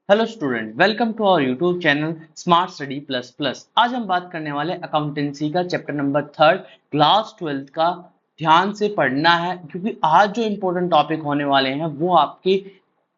Hello student, welcome to our YouTube channel smart study plus plus. आज हम बात करने वाले अकाउंटेंसी का चैप्टर नंबर 3 क्लास 12 का। ध्यान से पढ़ना है क्योंकि आज जो इंपॉर्टेंट टॉपिक होने वाले हैं वो आपके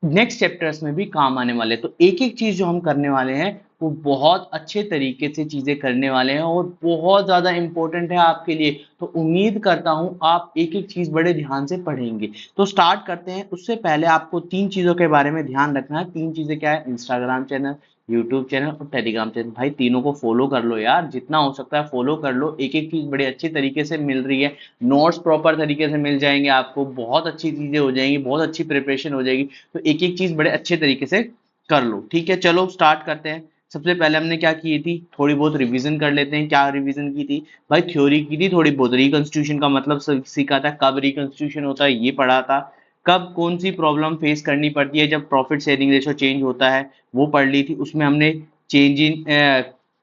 नेक्स्ट चैप्टर्स में भी काम आने वाले हैं। तो एक एक चीज जो हम करने वाले हैं वो बहुत अच्छे तरीके से चीजें करने वाले हैं और बहुत ज्यादा इंपॉर्टेंट है आपके लिए। तो उम्मीद करता हूं आप एक एक चीज बड़े ध्यान से पढ़ेंगे। तो स्टार्ट करते हैं। उससे पहले आपको तीन चीजों के बारे में ध्यान रखना है। तीन चीजें क्या है? इंस्टाग्राम चैनल, यूट्यूब चैनल और टेलीग्राम चैनल। भाई तीनों को फॉलो कर लो यार, जितना हो सकता है फॉलो कर लो। एक एक चीज बड़े अच्छे तरीके से मिल रही है। नोट्स प्रॉपर तरीके से मिल जाएंगे आपको, बहुत अच्छी चीजें हो जाएंगी, बहुत अच्छी प्रिपरेशन हो जाएगी। तो एक एक चीज बड़े अच्छे तरीके से कर लो। ठीक है, चलो स्टार्ट करते हैं। सबसे पहले हमने क्या की थी, थोड़ी बहुत रिवीजन कर लेते हैं। क्या रिवीजन की थी भाई? थ्योरी की थी थोड़ी बहुत। रिकंस्ट्रक्शन का मतलब सीखा था, कब रिकंस्ट्रक्शन होता है ये पढ़ा था। कब कौन सी प्रॉब्लम फेस करनी पड़ती है जब प्रॉफिट शेयरिंग रेशो चेंज होता है वो पढ़ ली थी। उसमें हमने change in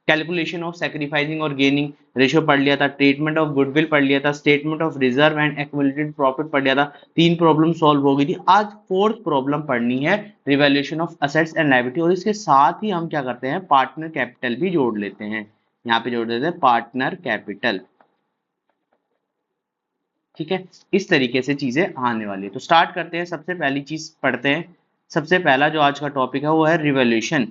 calculation of sacrificing और गेनिंग रेशो पढ़ लिया था। ट्रीटमेंट ऑफ गुडविल पढ़ लिया था। Statement of reserve and accumulated profit पढ़ लिया था। तीन प्रॉब्लम सॉल्व हो गई थी। आज फोर्थ प्रॉब्लम पढ़नी है, revaluation of assets and liability. और इसके साथ ही हम क्या करते हैं, पार्टनर कैपिटल भी जोड़ लेते हैं। यहाँ पे जोड़ देते हैं पार्टनर कैपिटल। ठीक है, इस तरीके से चीजें आने वाली है। तो स्टार्ट करते हैं। सबसे पहली चीज पढ़ते हैं। सबसे पहला जो आज का टॉपिक है वो है रिवॉल्यूशन।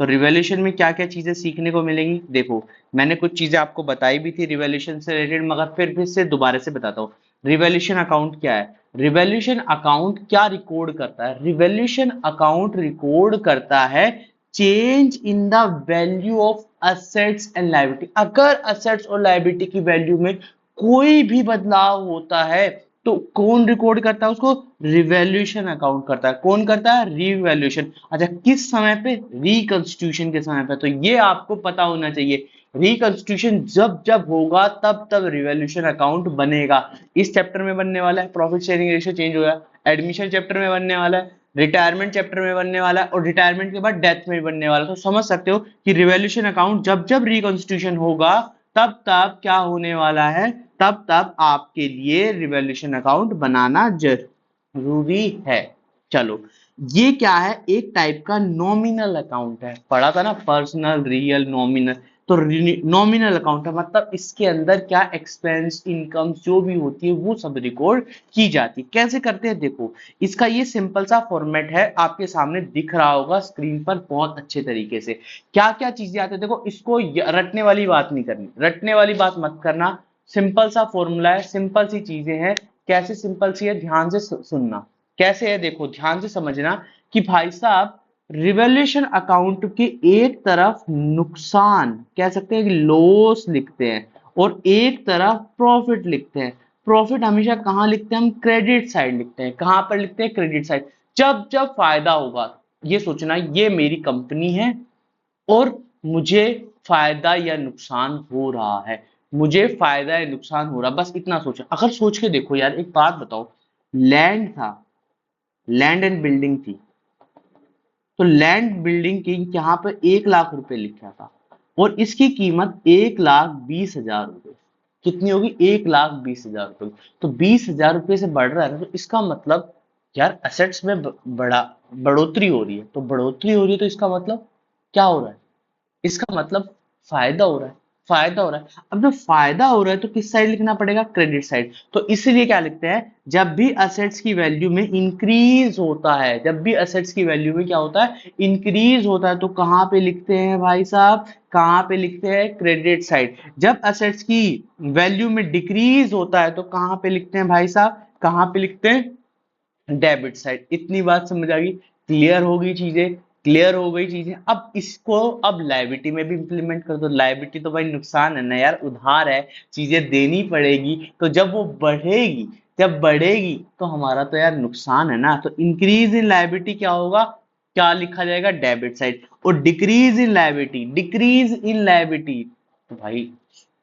तो रिवॉल्यूशन में क्या क्या चीजें सीखने को मिलेंगी? देखो, मैंने कुछ चीजें आपको बताई भी थी रिवॉल्यूशन से रिलेटेड, मगर फिर से दोबारा से बताता हूँ। रिवॉल्यूशन अकाउंट क्या है? रिवॉल्यूशन अकाउंट क्या रिकॉर्ड करता है? रिवॉल्यूशन अकाउंट रिकॉर्ड करता है change in the value of assets and liability. अगर असेट्स और लायबिलिटी की वैल्यू में कोई भी बदलाव होता है तो कौन रिकॉर्ड करता है उसको? रिवैल्यूएशन अकाउंट करता है। कौन करता है? रिवैल्यूएशन। अच्छा, किस समय पे? रिकंस्टिट्यूशन के समय पे। तो ये आपको पता होना चाहिए। रिकंस्टिट्यूशन जब जब होगा तब तब रिवैल्यूएशन अकाउंट बनेगा। इस चैप्टर में बनने वाला है, प्रॉफिट शेयरिंग रेशियो चेंज होगा। एडमिशन चैप्टर में बनने वाला है, रिटायरमेंट चैप्टर में बनने वाला है और रिटायरमेंट के बाद डेथ में भी बनने वाला है। तो समझ सकते हो कि रिवैल्यूएशन अकाउंट जब जब रिकंस्टिट्यूशन होगा तब तब क्या होने वाला है, तब तब आपके लिए रिवॉल्यूशन अकाउंट बनाना जरूरी है। चलो, ये क्या है? एक टाइप का नॉमिनल अकाउंट है। पढ़ा था ना, पर्सनल, रियल, नॉमिनल। तो नॉमिनल अकाउंट है, मतलब इसके अंदर क्या एक्सपेंस, इनकम जो भी होती है वो सब रिकॉर्ड की जाती है। कैसे करते हैं देखो, इसका ये सिंपल सा फॉर्मेट है, आपके सामने दिख रहा होगा स्क्रीन पर बहुत अच्छे तरीके से। क्या क्या चीजें आती है देखो। इसको रटने वाली बात नहीं करनी, रटने वाली बात मत करना। सिंपल सा फॉर्मूला है, सिंपल सी चीजें हैं। कैसे सिंपल सी है, ध्यान से सुनना। कैसे है देखो, ध्यान से समझना कि भाई साहब, रिवैल्यूएशन अकाउंट के एक तरफ नुकसान कह सकते हैं कि लॉस लिखते हैं और एक तरफ प्रॉफिट लिखते हैं। प्रॉफिट हमेशा कहां लिखते हैं हम? क्रेडिट साइड लिखते हैं। कहां पर लिखते हैं? Credit side. जब जब फायदा होगा, ये सोचना ये मेरी कंपनी है और मुझे फायदा या नुकसान हो रहा है, मुझे फायदा या नुकसान हो रहा, बस इतना सोचो। अगर सोच के देखो यार, एक बात बताओ, लैंड था, लैंड एंड बिल्डिंग थी। तो लैंड बिल्डिंग की यहाँ पर 1 लाख रुपए लिखा था और इसकी कीमत 1,20,000 रुपए। कितनी होगी? 1,20,000 रुपए। तो 20,000 रुपए से बढ़ रहा है ना, तो इसका मतलब यार असेट्स में बड़ा बढ़ोतरी हो रही है। तो बढ़ोतरी हो रही है तो इसका मतलब क्या हो रहा है? इसका मतलब फायदा हो रहा है। फायदा हो रहा है। अब जब फायदा हो रहा है तो किस साइड लिखना पड़ेगा? Credit side. तो इसलिए क्या लिखते हैं, जब भी असेट्स की वैल्यू में इंक्रीज होता है, जब भी असेट्स की वैल्यू में क्या होता है? इंक्रीज होता है, तो कहां पे लिखते हैं भाई साहब? कहां पे लिखते हैं? Credit side. जब असेट्स की वैल्यू में डिक्रीज होता है तो कहां पे लिखते हैं भाई साहब? कहां पे लिखते हैं? Debit side. इतनी बात समझ आ गई? क्लियर हो गई चीजें? क्लियर हो गई चीजें। अब इसको अब लायबिलिटी में भी इंप्लीमेंट कर दो। लायबिलिटी तो भाई नुकसान है ना यार, उधार है, चीजें देनी पड़ेगी। तो जब वो बढ़ेगी, जब बढ़ेगी तो हमारा तो यार नुकसान है ना। तो इंक्रीज इन लायबिलिटी क्या होगा? क्या लिखा जाएगा? Debit side. और decrease in liability, decrease in liability, तो भाई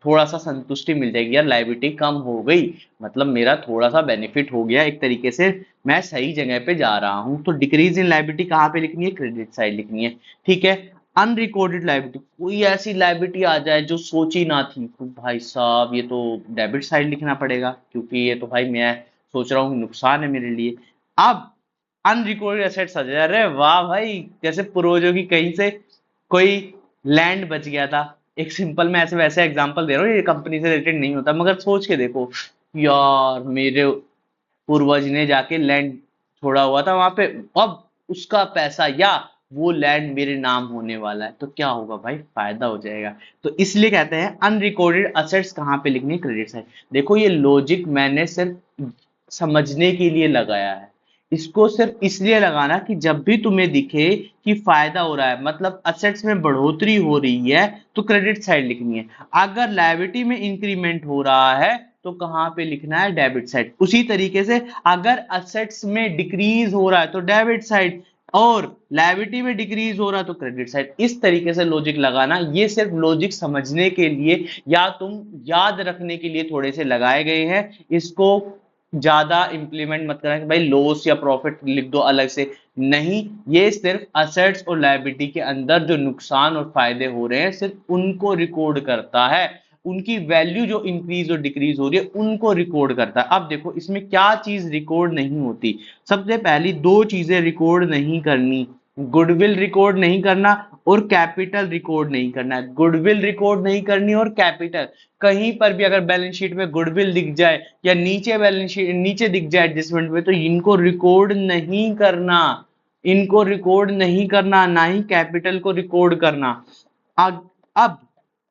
थोड़ा सा संतुष्टि मिल जाएगी यार, लायबिलिटी कम हो गई, मतलब मेरा थोड़ा सा बेनिफिट हो गया एक तरीके से, मैं सही जगह पे जा रहा हूं। तो डिक्रीज इन लायबिलिटी कहां पे लिखनी है? क्रेडिट साइड लिखनी है। ठीक है। अनरिकॉर्डेड लायबिलिटी, कोई ऐसी लायबिलिटी आ जाए जो सोची ना थी, तो भाई साहब ये तो डेबिट साइड लिखना पड़ेगा, क्योंकि ये तो भाई मैं सोच रहा हूँ नुकसान है मेरे लिए। अब अनरिकॉर्डेड एसेट्स आ जाए। अरे वाह भाई, जैसे पूर्वजों की कहीं से कोई लैंड बच गया था। एक सिंपल मैं ऐसे वैसे एग्जांपल दे रहा हूँ, ये कंपनी से रिलेटेड नहीं होता, मगर सोच के देखो यार, मेरे पूर्वज ने जाके लैंड छोड़ा हुआ था वहां पे, अब उसका पैसा या वो लैंड मेरे नाम होने वाला है, तो क्या होगा भाई, फायदा हो जाएगा। तो इसलिए कहते हैं अनरिकॉर्डेड असेट्स कहाँ पे लिखनी है, क्रेडिट साइड। देखो ये लॉजिक मैंने सिर्फ समझने के लिए लगाया है, इसको सिर्फ इसलिए लगाना कि जब भी तुम्हें दिखे कि फायदा हो रहा है, मतलब असेट्स में बढ़ोतरी हो रही है, तो क्रेडिट साइड लिखनी है। अगर लायबिलिटी में इंक्रीमेंट हो रहा है तो कहां पे लिखना है, डेबिट साइड। उसी तरीके से अगर असेट्स में डिक्रीज हो रहा है तो डेबिट साइड, और लायबिलिटी में डिक्रीज हो रहा है तो क्रेडिट साइड। इस तरीके से लॉजिक लगाना, ये सिर्फ लॉजिक समझने के लिए या तुम याद रखने के लिए थोड़े से लगाए गए हैं। इसको ज्यादा इंप्लीमेंट मत करना कि भाई लॉस या प्रॉफिट लिख दो अलग से, नहीं। ये सिर्फ असेट्स और लायबिलिटी के अंदर जो नुकसान और फायदे हो रहे हैं सिर्फ उनको रिकॉर्ड करता है, उनकी वैल्यू जो इंक्रीज और डिक्रीज हो रही है उनको रिकॉर्ड करता है। अब देखो इसमें क्या चीज रिकॉर्ड नहीं होती, सबसे पहली दो चीजें रिकॉर्ड नहीं करनी, गुडविल रिकॉर्ड नहीं करना और कैपिटल रिकॉर्ड नहीं करना है। गुडविल रिकॉर्ड नहीं करनी और कैपिटल, कहीं पर भी अगर बैलेंस शीट में गुडविल दिख जाए या नीचे बैलेंस शीट नीचे दिख जाए एडजस्टमेंट में, तो इनको रिकॉर्ड नहीं करना, इनको रिकॉर्ड नहीं करना, ना ही कैपिटल को रिकॉर्ड करना। अब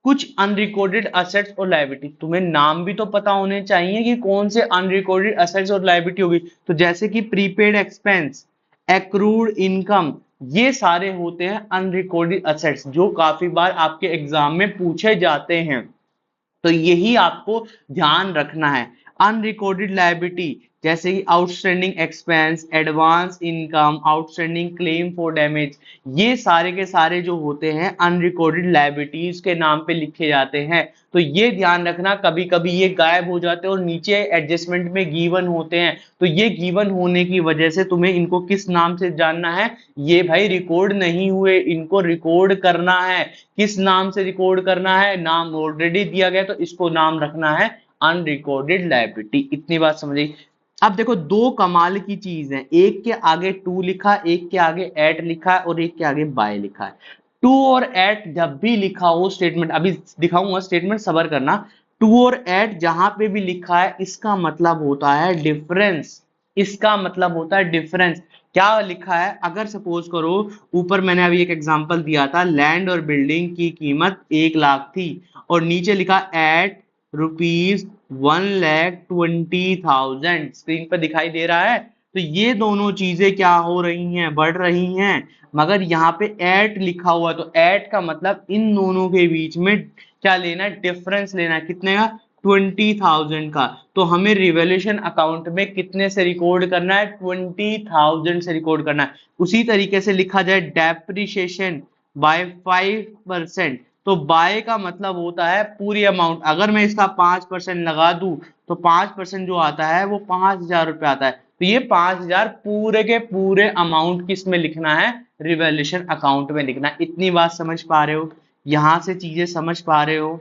कुछ अनरिकॉर्डेड असेट्स और लायबिलिटी, तुम्हें नाम भी तो पता होने चाहिए कि कौन से अनरिकॉर्डेड असेट्स और लायबिलिटी होगी। तो जैसे कि प्रीपेड एक्सपेंस, एक्रूड इनकम, ये सारे होते हैं अनरिकॉर्डेड असेट्स जो काफी बार आपके एग्जाम में पूछे जाते हैं। तो यही आपको ध्यान रखना है। अनरिकॉर्डेड लायबिलिटी जैसे कि outstanding expense, advance income, outstanding claim for damage, ये सारे के सारे जो होते हैं अनरिकॉर्डेड लायबिलिटीज के नाम पे लिखे जाते हैं। तो ये ध्यान रखना, कभी कभी ये गायब हो जाते हैं और नीचे एडजस्टमेंट में गिवन होते हैं, तो ये गिवन होने की वजह से तुम्हें इनको किस नाम से जानना है, ये भाई रिकॉर्ड नहीं हुए, इनको रिकॉर्ड करना है। किस नाम से रिकॉर्ड करना है, नाम ऑलरेडी दिया गया तो इसको नाम रखना है अनरिकॉर्डेड लायबिलिटी। इतनी बात समझिए। अब देखो दो कमाल की चीज है, एक के आगे टू लिखा, एक के आगे एट लिखा है और एक के आगे बाय लिखा है। टू और एट जब भी लिखा हो स्टेटमेंट, अभी दिखाऊंगा स्टेटमेंट, सबर करना। टू और एट जहां पे भी लिखा है इसका मतलब होता है डिफरेंस, इसका मतलब होता है डिफरेंस। क्या लिखा है, अगर सपोज करो ऊपर मैंने अभी एक एग्जांपल दिया था, लैंड और बिल्डिंग की कीमत 1 लाख थी और नीचे लिखा एट रुपीज 1,20,000, स्क्रीन पर दिखाई दे रहा है। तो ये दोनों चीजें क्या हो रही हैं, बढ़ रही हैं, मगर यहाँ पे एट लिखा हुआ है, तो एट का मतलब इन दोनों के बीच में क्या लेना है, डिफरेंस लेना है। कितने का, 20,000 का। तो हमें रिवॉल्यूशन अकाउंट में कितने से रिकॉर्ड करना है, 20,000 से रिकॉर्ड करना है। उसी तरीके से लिखा जाए डेप्रिसिएशन बाय 5%, तो बाय का मतलब होता है पूरी अमाउंट, अगर मैं इसका 5% लगा दूं तो 5% जो आता है वो 5,000 रुपये आता है। तो ये 5,000 पूरे के पूरे अमाउंट किस में लिखना है, रिवॉल्यूशन अकाउंट में लिखना है। इतनी बात समझ पा रहे हो, यहां से चीजें समझ पा रहे हो।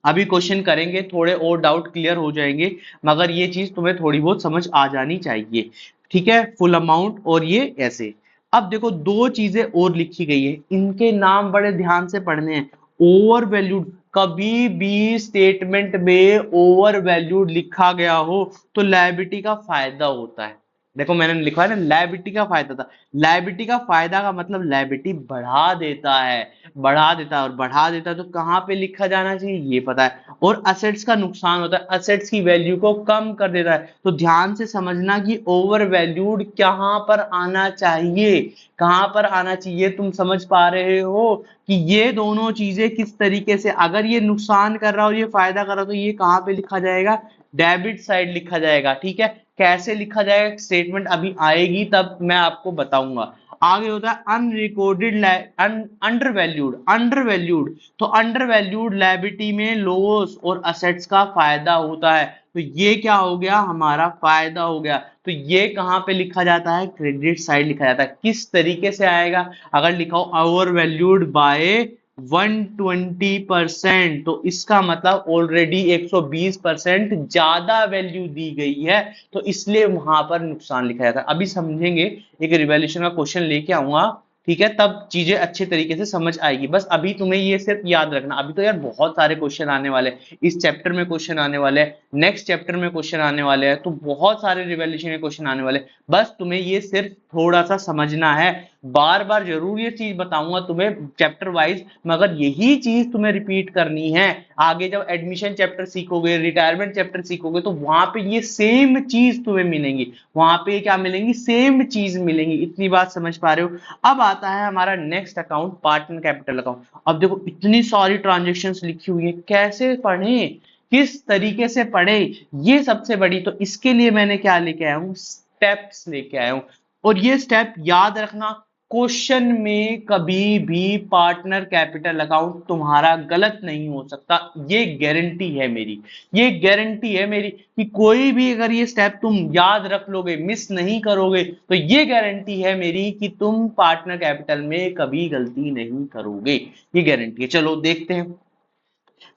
अभी क्वेश्चन करेंगे, थोड़े और डाउट क्लियर हो जाएंगे, मगर ये चीज तुम्हें थोड़ी बहुत समझ आ जानी चाहिए। ठीक है, फुल अमाउंट और ये ऐसे। अब देखो दो चीजें और लिखी गई है, इनके नाम बड़े ध्यान से पढ़ने हैं। ओवर वैल्यूड, कभी भी स्टेटमेंट में ओवर वैल्यूड लिखा गया हो तो लायबिलिटी का फायदा होता है। देखो मैंने लिखा है ना, लायबिलिटी का फायदा था। लायबिलिटी का फायदा का मतलब लायबिलिटी बढ़ा देता है, बढ़ा देता है, और बढ़ा देता है तो कहां पे लिखा जाना चाहिए ये पता है। और असेट्स का नुकसान होता है, असेट्स की वैल्यू को कम कर देता है। तो ध्यान से समझना कि ओवर वैल्यूड कहां पर आना चाहिए, कहां पर आना चाहिए। तुम समझ पा रहे हो कि ये दोनों चीजें किस तरीके से, अगर ये नुकसान कर रहा हो ये फायदा कर रहा हो तो ये कहां पे लिखा जाएगा, डेबिट साइड लिखा जाएगा। ठीक है, कैसे लिखा जाएगा स्टेटमेंट अभी आएगी तब मैं आपको बताऊंगा। आगे होता है unrecorded under valued, under valued, तो अंडर वैल्यूड लायबिलिटी में लॉस और असेट्स का फायदा होता है, तो ये क्या हो गया, हमारा फायदा हो गया। तो ये कहां पे लिखा जाता है, क्रेडिट साइड लिखा जाता है। किस तरीके से आएगा, अगर लिखा हो ओवर वैल्यूड बाय 120%। तो इसका मतलब ऑलरेडी 120% ज्यादा वैल्यू दी गई है, तो इसलिए वहां पर नुकसान लिखा जाता है। अभी समझेंगे, एक रिवैल्यूएशन का क्वेश्चन लेके आऊंगा, ठीक है, तब चीजें अच्छे तरीके से समझ आएगी। बस अभी तुम्हें ये सिर्फ याद रखना। अभी तो यार बहुत सारे क्वेश्चन आने वाले हैं, इस चैप्टर में क्वेश्चन आने वाले हैं, नेक्स्ट चैप्टर में क्वेश्चन आने वाले हैं, तो बहुत सारे रिवैल्यूएशन के क्वेश्चन आने वाले हैं। बस तुम्हें ये सिर्फ थोड़ा सा समझना है। बार बार जरूर ये चीज बताऊंगा तुम्हें चैप्टर वाइज, मगर यही चीज तुम्हें रिपीट करनी है। आगे जब एडमिशन चैप्टर सीखोगे, रिटायरमेंट चैप्टर सीखोगे, तो वहां पे ये सेम चीज तुम्हें मिलेंगी। वहां पे क्या मिलेंगी? सेम चीज मिलेंगी। इतनी बात समझ पा रहे हो? अब आता है हमारा next account, partner capital account. अब देखो इतनी सारी ट्रांजेक्शन्स लिखी हुई है, कैसे पढ़े, किस तरीके से पढ़े, ये सबसे बड़ी। तो इसके लिए मैंने क्या लेके आया हूं? स्टेप्स लेके आया हूं। और ये स्टेप याद रखना, क्वेश्चन में कभी भी पार्टनर कैपिटल अकाउंट तुम्हारा गलत नहीं हो सकता। ये गारंटी है मेरी, ये गारंटी है मेरी कि कोई भी अगर ये स्टेप तुम याद रख लोगे, मिस नहीं करोगे, तो ये गारंटी है मेरी कि तुम पार्टनर कैपिटल में कभी गलती नहीं करोगे। ये गारंटी है। चलो देखते हैं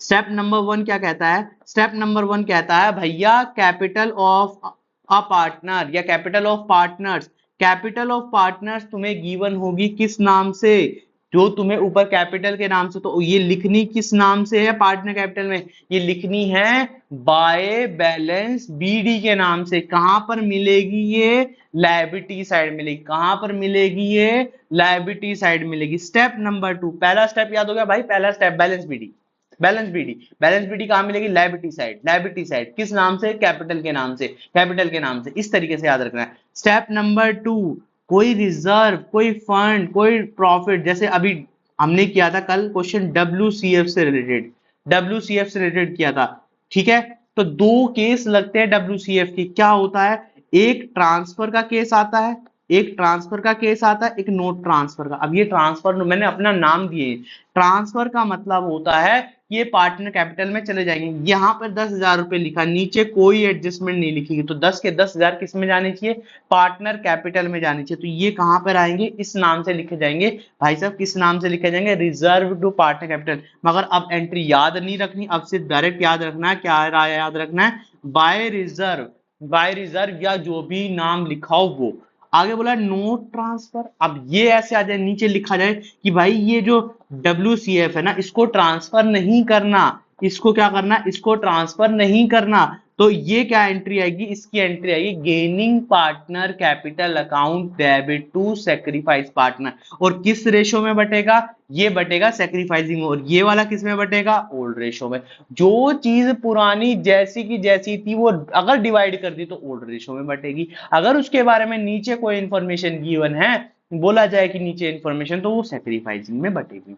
स्टेप नंबर 1 क्या कहता है। स्टेप नंबर 1 कहता है भैया कैपिटल ऑफ अ पार्टनर या capital of partners. Capital of partners तुम्हें गिवन होगी किस नाम से? जो तुम्हें ऊपर कैपिटल के नाम से, तो ये लिखनी किस नाम से है पार्टनर कैपिटल में? ये लिखनी है बाय बैलेंस बीडी के नाम से। कहां पर मिलेगी ये? लायबिलिटी साइड मिलेगी। कहां पर मिलेगी ये? लायबिलिटी साइड मिलेगी। स्टेप नंबर 2, पहला स्टेप याद हो गया भाई, पहला step balance BD. Balance BD, balance BD कहां मिलेगी? Liability side. लायबिलिटी साइड किस नाम से? कैपिटल के नाम से। कैपिटल के नाम से। इस तरीके से याद रखना है। स्टेप नंबर 2, कोई रिजर्व, कोई फंड, कोई प्रॉफिट, जैसे अभी हमने किया था कल क्वेश्चन डब्ल्यूसीएफ से रिलेटेड, डब्ल्यूसीएफ से रिलेटेड किया था, ठीक है। तो दो केस लगते हैं डब्ल्यूसीएफ की। क्या होता है? एक ट्रांसफर का केस आता है, एक ट्रांसफर का केस आता है, एक नोट ट्रांसफर का। अब ये ट्रांसफर मैंने अपना नाम दिए। ट्रांसफर का मतलब होता है ये पार्टनर कैपिटल में चले जाएंगे। यहां पर 10,000 रुपए लिखा, नीचे कोई एडजस्टमेंट नहीं लिखी, तो 10 के 10,000 किस में जाने चाहिए? पार्टनर कैपिटल में जाने चाहिए। तो ये कहां पर आएंगे? इस नाम से लिखे जाएंगे भाई साहब। किस नाम से लिखे जाएंगे? Reserve to partner capital. मगर अब एंट्री याद नहीं रखनी, अब सिर्फ डायरेक्ट याद रखना है। क्या याद रखना है? बाय रिजर्व, बाय रिजर्व या जो भी नाम लिखा हो वो। आगे बोला नोट ट्रांसफर। अब ये ऐसे आ जाए, नीचे लिखा जाए कि भाई ये जो WCF है ना, इसको ट्रांसफर नहीं करना। इसको क्या करना? इसको ट्रांसफर नहीं करना। तो ये क्या एंट्री आएगी? इसकी एंट्री आएगी gaining partner capital account debit to sacrifice partner. और किस रेशो में बटेगा? ये बटेगा सेक्रीफाइसिंग। और ये वाला किस में बटेगा? ओल्ड रेशो में। जो चीज पुरानी जैसी की जैसी थी, वो अगर डिवाइड कर दी तो ओल्ड रेशो में बटेगी। अगर उसके बारे में नीचे कोई इंफॉर्मेशन गिवन है, बोला जाए कि नीचे इंफॉर्मेशन, तो वो सेक्रीफाइसिंग में बटेगी।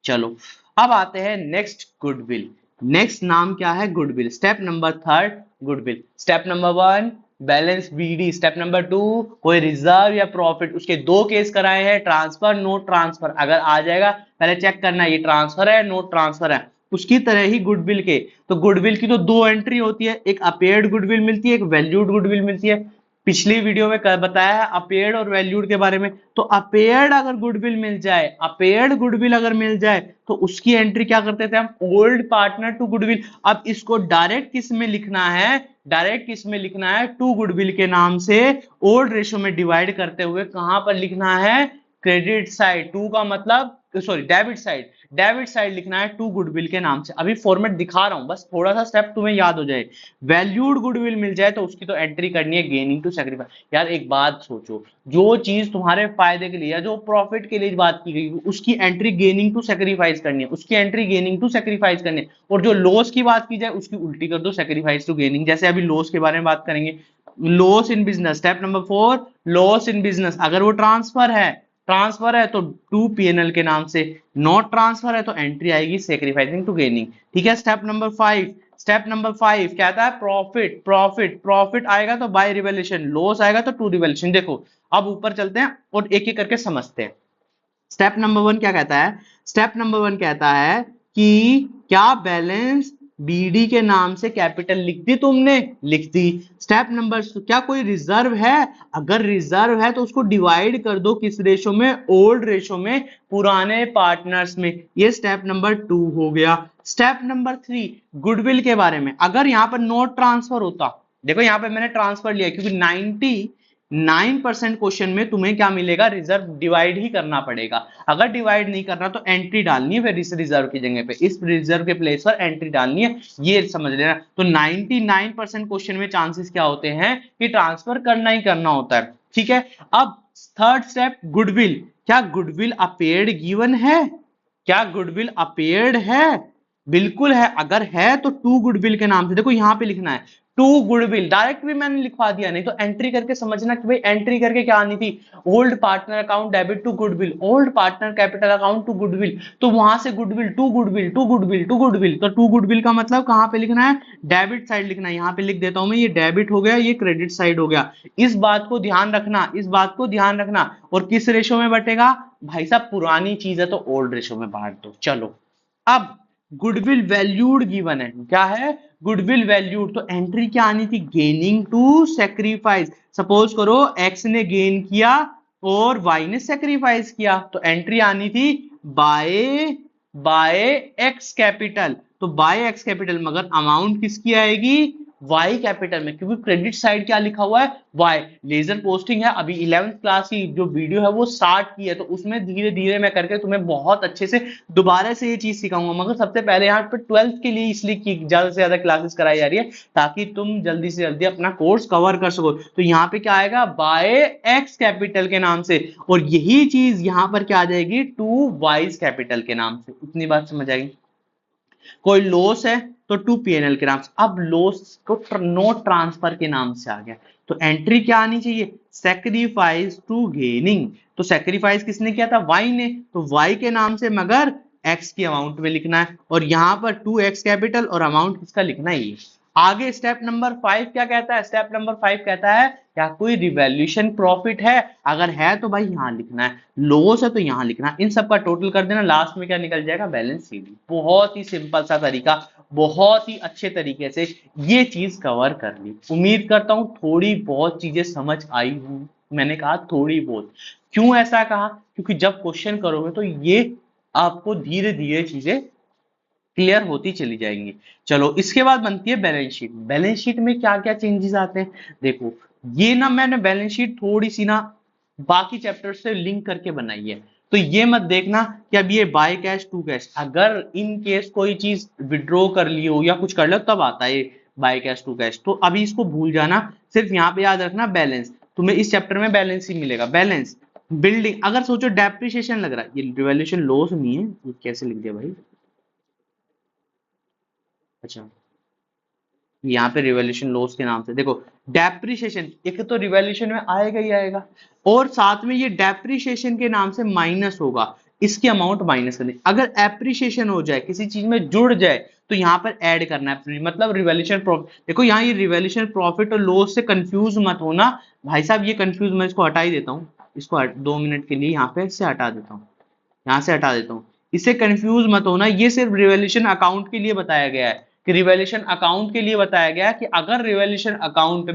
चलो अब आते हैं नेक्स्ट, गुडविल। नेक्स्ट नाम क्या है? Goodwill. Step number 3 goodwill. Step number 1 balance BD. Step number 2 कोई रिजर्व या प्रॉफिट। उसके दो केस कराए हैं, ट्रांसफर, नोट ट्रांसफर। अगर आ जाएगा पहले चेक करना ये ट्रांसफर है, नोट ट्रांसफर है। उसकी तरह ही गुडविल के, तो गुडविल की तो दो एंट्री होती है, एक अपेयर्ड गुडविल मिलती है, एक वैल्यूड गुडविल मिलती है। पिछली वीडियो में बताया है अपेयर्ड और वैल्यूड के बारे में। तो अपेयर्ड अगर गुडविल मिल जाए, अपेयर्ड गुडविल अगर मिल जाए, तो उसकी एंट्री क्या करते थे हम? Old partner to goodwill. अब इसको डायरेक्ट किस में लिखना है? डायरेक्ट किस में लिखना है? टू गुडविल के नाम से ओल्ड रेशो में डिवाइड करते हुए कहां पर लिखना है? Credit side. टू का मतलब sorry debit side, debit side लिखना है टू गुडविल के नाम से। अभी फॉर्मेट दिखा रहा हूं, बस थोड़ा सा स्टेप तुम्हें याद हो जाए। वैल्यूड गुडविल मिल जाए तो उसकी तो एंट्री करनी है गेनिंग टू सेक्रीफाइस। यार एक बात सोचो, जो चीज तुम्हारे फायदे के लिए या जो प्रॉफिट के लिए बात की गई, उसकी एंट्री गेनिंग टू सेक्रीफाइस करनी है, उसकी एंट्री गेनिंग टू सेक्रीफाइस करनी है। और जो लॉस की बात की जाए, उसकी उल्टी कर दो, सेक्रीफाइस टू गेनिंग। जैसे अभी लॉस के बारे में बात करेंगे, loss in business. Step number 4 loss in business. अगर वो ट्रांसफर है, ट्रांसफर है तो टू पीएनएल के नाम से। नॉट ट्रांसफर है तो एंट्री आएगी सेक्रीफाइसिंग टू गेनिंग। ठीक है। स्टेप नंबर 5, स्टेप नंबर 5 क्या था? प्रॉफिट। प्रॉफिट, प्रॉफिट आएगा तो बाय रिवैल्यूएशन, लॉस आएगा तो टू रिवैल्यूएशन। देखो अब ऊपर चलते हैं और एक एक करके समझते हैं। स्टेप नंबर 1 क्या कहता है? स्टेप नंबर 1 कहता है कि क्या बैलेंस बीडी के नाम से कैपिटल लिख दी तुमने, लिख दी। स्टेप नंबर क्या कोई रिजर्व है? अगर रिजर्व है तो उसको डिवाइड कर दो किस रेशो में? ओल्ड रेशो में, पुराने पार्टनर्स में। ये स्टेप नंबर 2 हो गया। स्टेप नंबर 3 गुडविल के बारे में। अगर यहां पर नोट ट्रांसफर होता, देखो यहां पर मैंने ट्रांसफर लिया क्योंकि 99% क्वेश्चन में तुम्हें क्या मिलेगा? रिजर्व डिवाइड ही करना पड़ेगा। अगर डिवाइड नहीं करना तो एंट्री डालनी है फिर इस रिजर्व की जगह पे, इस रिजर्व के प्लेस पर एंट्री डालनी है, ये समझ लेना। तो 99% क्वेश्चन में चांसेस क्या होते हैं कि ट्रांसफर करना ही करना होता है। ठीक है, अब थर्ड स्टेप गुडविल। क्या गुडविल अपेयर्ड गिवन है? क्या गुडविल अपेयर्ड है? बिल्कुल है। अगर है तो टू गुडविल के नाम से, देखो यहां पे लिखना है टू गुडविल, डायरेक्ट भी मैंने लिखवा दिया, नहीं तो एंट्री करके समझना कि भाई एंट्री करके क्या आनी थी? Old partner account debit to goodwill, old partner capital account to goodwill, तो वहां से goodwill to goodwill to goodwill to goodwill, तो टू गुडविल का मतलब कहां पे लिखना है? डेबिट साइड लिखना है। यहां पे लिख देता हूं मैं, ये डेबिट हो गया, ये क्रेडिट साइड हो गया। इस बात को ध्यान रखना, इस बात को ध्यान रखना। और किस रेशो में बटेगा? भाई साहब पुरानी चीज है तो ओल्ड रेशो में बांट दो। चलो, अब गुडविल वैल्यूड गिवन है, क्या है? गुडविल वैल्यूड, तो एंट्री क्या आनी थी? Gaining to sacrifice. सपोज करो एक्स ने गेन किया और वाई ने सेक्रीफाइस किया, तो एंट्री आनी थी बाय बाय एक्स कैपिटल। तो बाय एक्स कैपिटल, मगर अमाउंट किसकी आएगी? वाई कैपिटल में, क्योंकि क्रेडिट साइड क्या लिखा हुआ है? वाई। लेजर पोस्टिंग है, अभी 11th क्लास की जो वीडियो है वो स्टार्ट की है, तो उसमें धीरे धीरे मैं करके तुम्हें बहुत अच्छे से दोबारा से ये चीज सिखाऊंगा। मगर सबसे पहले यहाँ पे 12th के लिए इसलिए की ज्यादा से ज्यादा क्लासेस कराई जा रही है ताकि तुम जल्दी से जल्दी अपना कोर्स कवर कर सको। तो यहाँ पे क्या आएगा? बाय एक्स कैपिटल के नाम से, और यही चीज यहाँ पर क्या आ जाएगी? टू वाइज कैपिटल के नाम से। इतनी बात समझ आएगी? कोई लॉस है तो टू पीएनएल के नाम से। अब लॉस को नोट ट्रांसफर के नाम से आ गया, तो एंट्री क्या आनी चाहिए? Sacrifice to gaining. तो सेक्रीफाइस किसने किया था? वाई ने, तो वाई के नाम से, मगर एक्स की अमाउंट में लिखना है, और यहां पर टू एक्स कैपिटल और अमाउंट किसका लिखना है? ये। आगे स्टेप नंबर 5 क्या कहता है? स्टेप नंबर 5 कहता है क्या कोई रिवैल्यूएशन प्रॉफिट है? अगर है तो भाई यहां लिखना है, लॉस है तो यहां लिखना है, इन सब का टोटल कर देना, लास्ट में क्या निकल जाएगा? Balance sheet. बहुत ही सिंपल सा तरीका, बहुत ही अच्छे तरीके से ये चीज कवर कर ली। उम्मीद करता हूं थोड़ी बहुत चीजें समझ आई हूं। मैंने कहा थोड़ी बहुत, क्यों ऐसा कहा? क्योंकि जब क्वेश्चन करोगे तो ये आपको धीरे धीरे चीजें क्लियर होती चली जाएंगी। चलो, इसके बाद बनती है बैलेंस शीट। बैलेंस शीट में क्या क्या चेंजेस आते हैं? देखो, ये ना मैंने बैलेंस शीट थोड़ी सी ना बाकी चैप्टर से लिंक करके बनाई है, तो ये मत देखना कि अब ये बाय कैश टू कैश, अगर इन केस कोई चीज विड्रॉ कर ली हो या कुछ कर लो तब आता है बाय कैश टू कैश, तो अभी इसको भूल जाना। सिर्फ यहाँ पे याद रखना बैलेंस, तुम्हें इस चैप्टर में बैलेंस ही मिलेगा। बैलेंस बिल्डिंग, अगर सोचो डेप्रिसिएशन लग रहा है, ये रिवैल्यूएशन लॉस नहीं है, ये कैसे लिख दिया भाई? अच्छा, यहाँ पे रिवॉल्यूशन लॉस के नाम से देखो, डेप्रिसिएशन एक तो रिवॉल्यूशन में आएगा ही आएगा, और साथ में ये डेप्रिसिएशन के नाम से माइनस होगा, इसकी अमाउंट माइनस करनी। अगर एप्रिसिएशन हो जाए, किसी चीज में जुड़ जाए, तो यहाँ पर ऐड करना है, मतलब रिवॉल्यूशन प्रॉफिट। देखो यहाँ ये रिवॉल्यूशन प्रॉफिट और लॉस से कंफ्यूज मत होना भाई साहब, ये कंफ्यूज, मैं इसको हटा ही देता हूँ, इसको 2 मिनट के लिए यहाँ पे से हटा देता हूँ, यहाँ से हटा देता हूँ। इससे कंफ्यूज मत होना, ये सिर्फ रिवॉल्यूशन अकाउंट के लिए बताया गया है, कि रिवॉल्यूशन अकाउंट के लिए बताया गया कि अगर रिवॉल्यूशन अकाउंट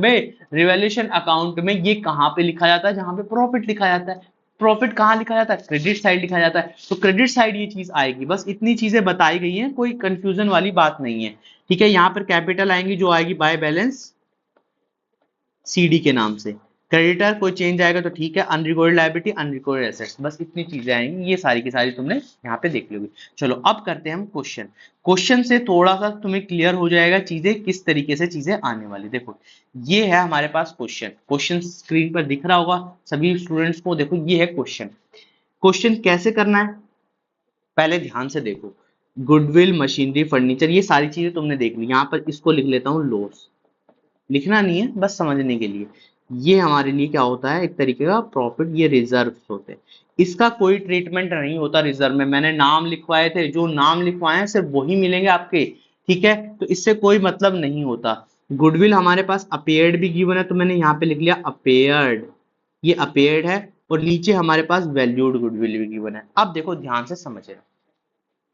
में ये कहां पे लिखा जाता है? जहां पे प्रॉफिट लिखा जाता है। प्रॉफिट कहां लिखा जाता है? क्रेडिट साइड लिखा जाता है, तो क्रेडिट साइड ये चीज आएगी। बस इतनी चीजें बताई गई हैं, कोई कंफ्यूजन वाली बात नहीं है। ठीक है, यहाँ पर कैपिटल आएंगी जो आएगी बाय बैलेंस सीडी के नाम से। क्रेडिटर कोई चेंज आएगा तो ठीक है, अनरिकॉर्डेड लायबिलिटी, अनरिकॉर्डेड एसेट्स, बस इतनी चीजें आएंगी, ये सारी की सारी तुमने यहाँ पे देख लोगे। चलो, अब करते हैं हम क्वेश्चन। क्वेश्चन से थोड़ा सा तुम्हें क्लियर हो जाएगा चीजें किस तरीके से चीजें आने वाली। देखो, ये है हमारे पास क्वेश्चन, क्वेश्चन स्क्रीन पर दिख रहा होगा सभी स्टूडेंट्स को। देखो, ये है क्वेश्चन। क्वेश्चन कैसे करना है पहले ध्यान से देखो। गुडविल, मशीनरी, फर्नीचर, ये सारी चीजें तुमने देख ली। यहाँ पर इसको लिख लेता हूँ लॉस, लिखना नहीं है, बस समझने के लिए। ये हमारे लिए क्या होता है? एक तरीके का प्रॉफिट, ये रिजर्व होते हैं, इसका कोई ट्रीटमेंट नहीं होता रिजर्व में। मैंने नाम लिखवाए थे, जो नाम लिखवाए हैं सिर्फ वही मिलेंगे आपके। ठीक है, तो इससे कोई मतलब नहीं होता। गुडविल हमारे पास अपेयर्ड भी गिवन है, तो मैंने यहाँ पे लिख लिया अपेयर्ड, ये अपेयर्ड है, और नीचे हमारे पास वैल्यूड गुडविल भी गिवन है। अब देखो ध्यान से समझे,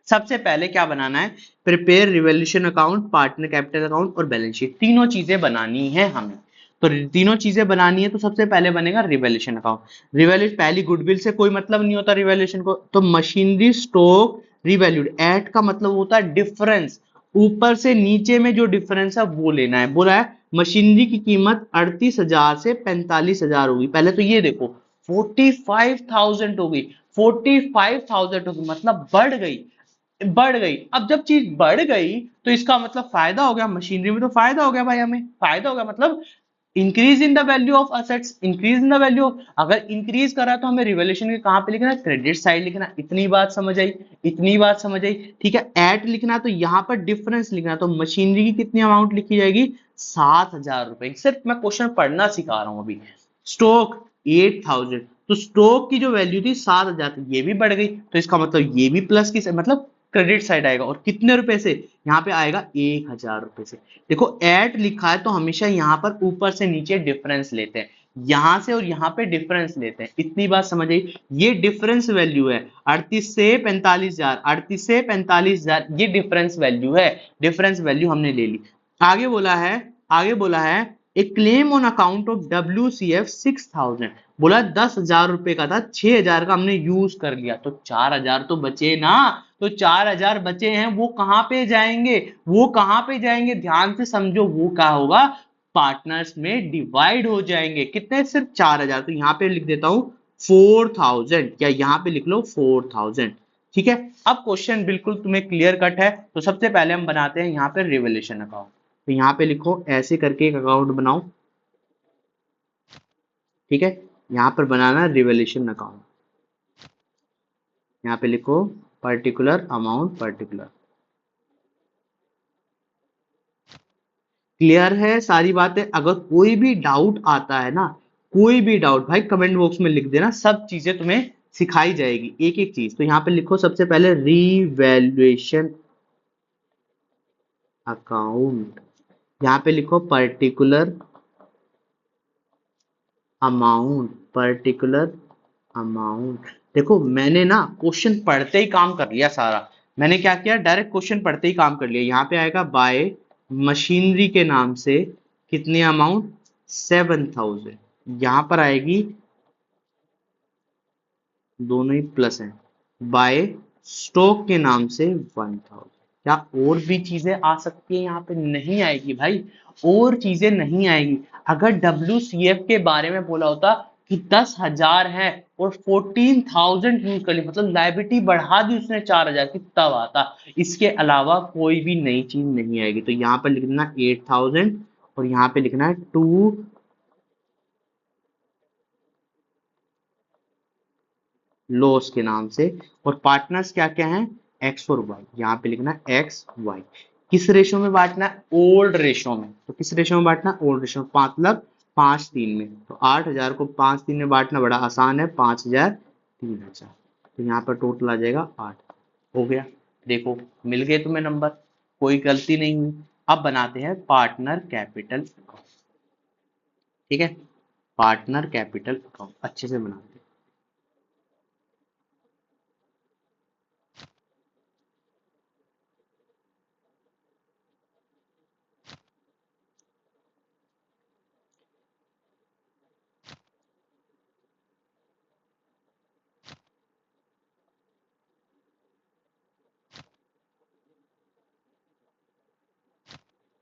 सबसे पहले क्या बनाना है, prepare revolution account, partner capital account और बैलेंस शीट, तीनों चीजें बनानी है हमें। तो तीनों चीजें बनानी है तो सबसे पहले बनेगा रिवॉल्यूशन अकाउंट। रिवॉल्यूशन पहली गुडविल से कोई मतलब नहीं होता रिवॉल्यूशन को, तो मशीनरी स्टॉक रिवैल्यूड, एट का मतलब होता है डिफरेंस, ऊपर से नीचे में जो डिफरेंस है वो लेना है। बोला है मशीनरी की कीमत 38,000 से 45,000 होगी, पहले तो ये देखो 45,000 हो गई, 45,000 हो गई मतलब बढ़ गई, बढ़ गई। अब जब चीज बढ़ गई तो इसका मतलब फायदा हो गया, मशीनरी में तो फायदा हो गया भाई, हमें फायदा हो गया मतलब increase in the value of assets, increase in the value. अगर इंक्रीज करा तो हमें रिवॉल्यूशन के कहां पे लिखना है, क्रेडिट साइड लिखना। इतनी बात समझ आई, इतनी बात समझ आई, ठीक है। एट लिखना तो यहां पर डिफरेंस लिखना, तो मशीनरी की कितनी अमाउंट लिखी जाएगी, 7,000 रुपए। सिर्फ मैं क्वेश्चन पढ़ना सिखा रहा हूं अभी। स्टॉक 8,000, तो स्टॉक की जो वैल्यू थी 7,000 ये भी बढ़ गई, तो इसका मतलब ये भी प्लस की मतलब क्रेडिट साइड आएगा, और कितने रुपए से, यहाँ पे आएगा 1,000 रुपए से। देखो एट लिखा है तो हमेशा यहाँ पर ऊपर से नीचे डिफरेंस लेते हैं, यहां से और यहाँ पे डिफरेंस लेते हैं, इतनी बात समझ आई। ये डिफरेंस वैल्यू है 38 से 45,000, 38 से 45,000 ये डिफरेंस वैल्यू है, डिफरेंस वैल्यू हमने ले ली। आगे बोला है, आगे बोला है a claim on account of WCF 6,000, बोला 10,000 रुपए का था, 6,000 का हमने यूज कर लिया, तो 4,000 तो बचे ना, तो 4,000 बचे हैं, वो कहां पे जाएंगे, वो कहां पे जाएंगे, ध्यान से समझो, वो क्या होगा, पार्टनर्स में डिवाइड हो जाएंगे। कितने, सिर्फ 4,000, तो यहां पे लिख देता हूं 4,000, या यहां पे लिख लो 4,000, ठीक है। अब क्वेश्चन बिल्कुल तुम्हें क्लियर कट है, तो सबसे पहले हम बनाते हैं यहाँ पे रिवॉल्यूशन अकाउंट। तो यहाँ पे लिखो ऐसे करके एक अकाउंट बनाओ, ठीक है। यहाँ पर बनाना रिवॉल्यूशन अकाउंट, यहाँ पे लिखो पर्टिकुलर अमाउंट पर्टिकुलर। क्लियर है सारी बातें। अगर कोई भी डाउट आता है ना, कोई भी डाउट भाई कमेंट बॉक्स में लिख देना, सब चीजें तुम्हें सिखाई जाएगी एक एक चीज। तो यहाँ पे लिखो सबसे पहले रिवैल्यूएशन अकाउंट, यहाँ पे लिखो पर्टिकुलर अमाउंट पर्टिकुलर अमाउंट। देखो मैंने ना क्वेश्चन पढ़ते ही काम कर लिया सारा, मैंने क्या किया, डायरेक्ट क्वेश्चन पढ़ते ही काम कर लिया। यहाँ पे आएगा बाय मशीनरी के नाम से कितनी अमाउंट, 7,000, यहाँ पर आएगी, दोनों ही प्लस हैं, बाय स्टॉक के नाम से 1,000। क्या और भी चीजें आ सकती है यहाँ पे, नहीं आएगी भाई, और चीजें नहीं आएगी। अगर WCF के बारे में बोला होता कि 10,000 है और 14,000 यूज कर ली, मतलब लाइबिलिटी बढ़ा दी उसने 4,000 की, तब आता। इसके अलावा कोई भी नई चीज नहीं आएगी। तो यहाँ पर लिखना 8,000 और यहाँ पे लिखना है 2 लॉस के नाम से, और पार्टनर्स क्या क्या हैं, एक्स और वाई, यहाँ पे लिखना एक्स वाई। किस रेशो में बांटना है, ओल्ड रेशो में। तो किस रेशो में बांटना, ओल्ड रेशो में, 5 मतलब 5:3 में। तो 8,000 को 5:3 में बांटना बड़ा आसान है, 5,000 3,000, तो यहाँ पर टोटल आ जाएगा 8। हो गया, देखो मिल गए तुम्हें नंबर, कोई गलती नहीं हुई। अब बनाते हैं पार्टनर कैपिटल अकाउंट, ठीक है। पार्टनर कैपिटल अकाउंट अच्छे से बनाते हैं।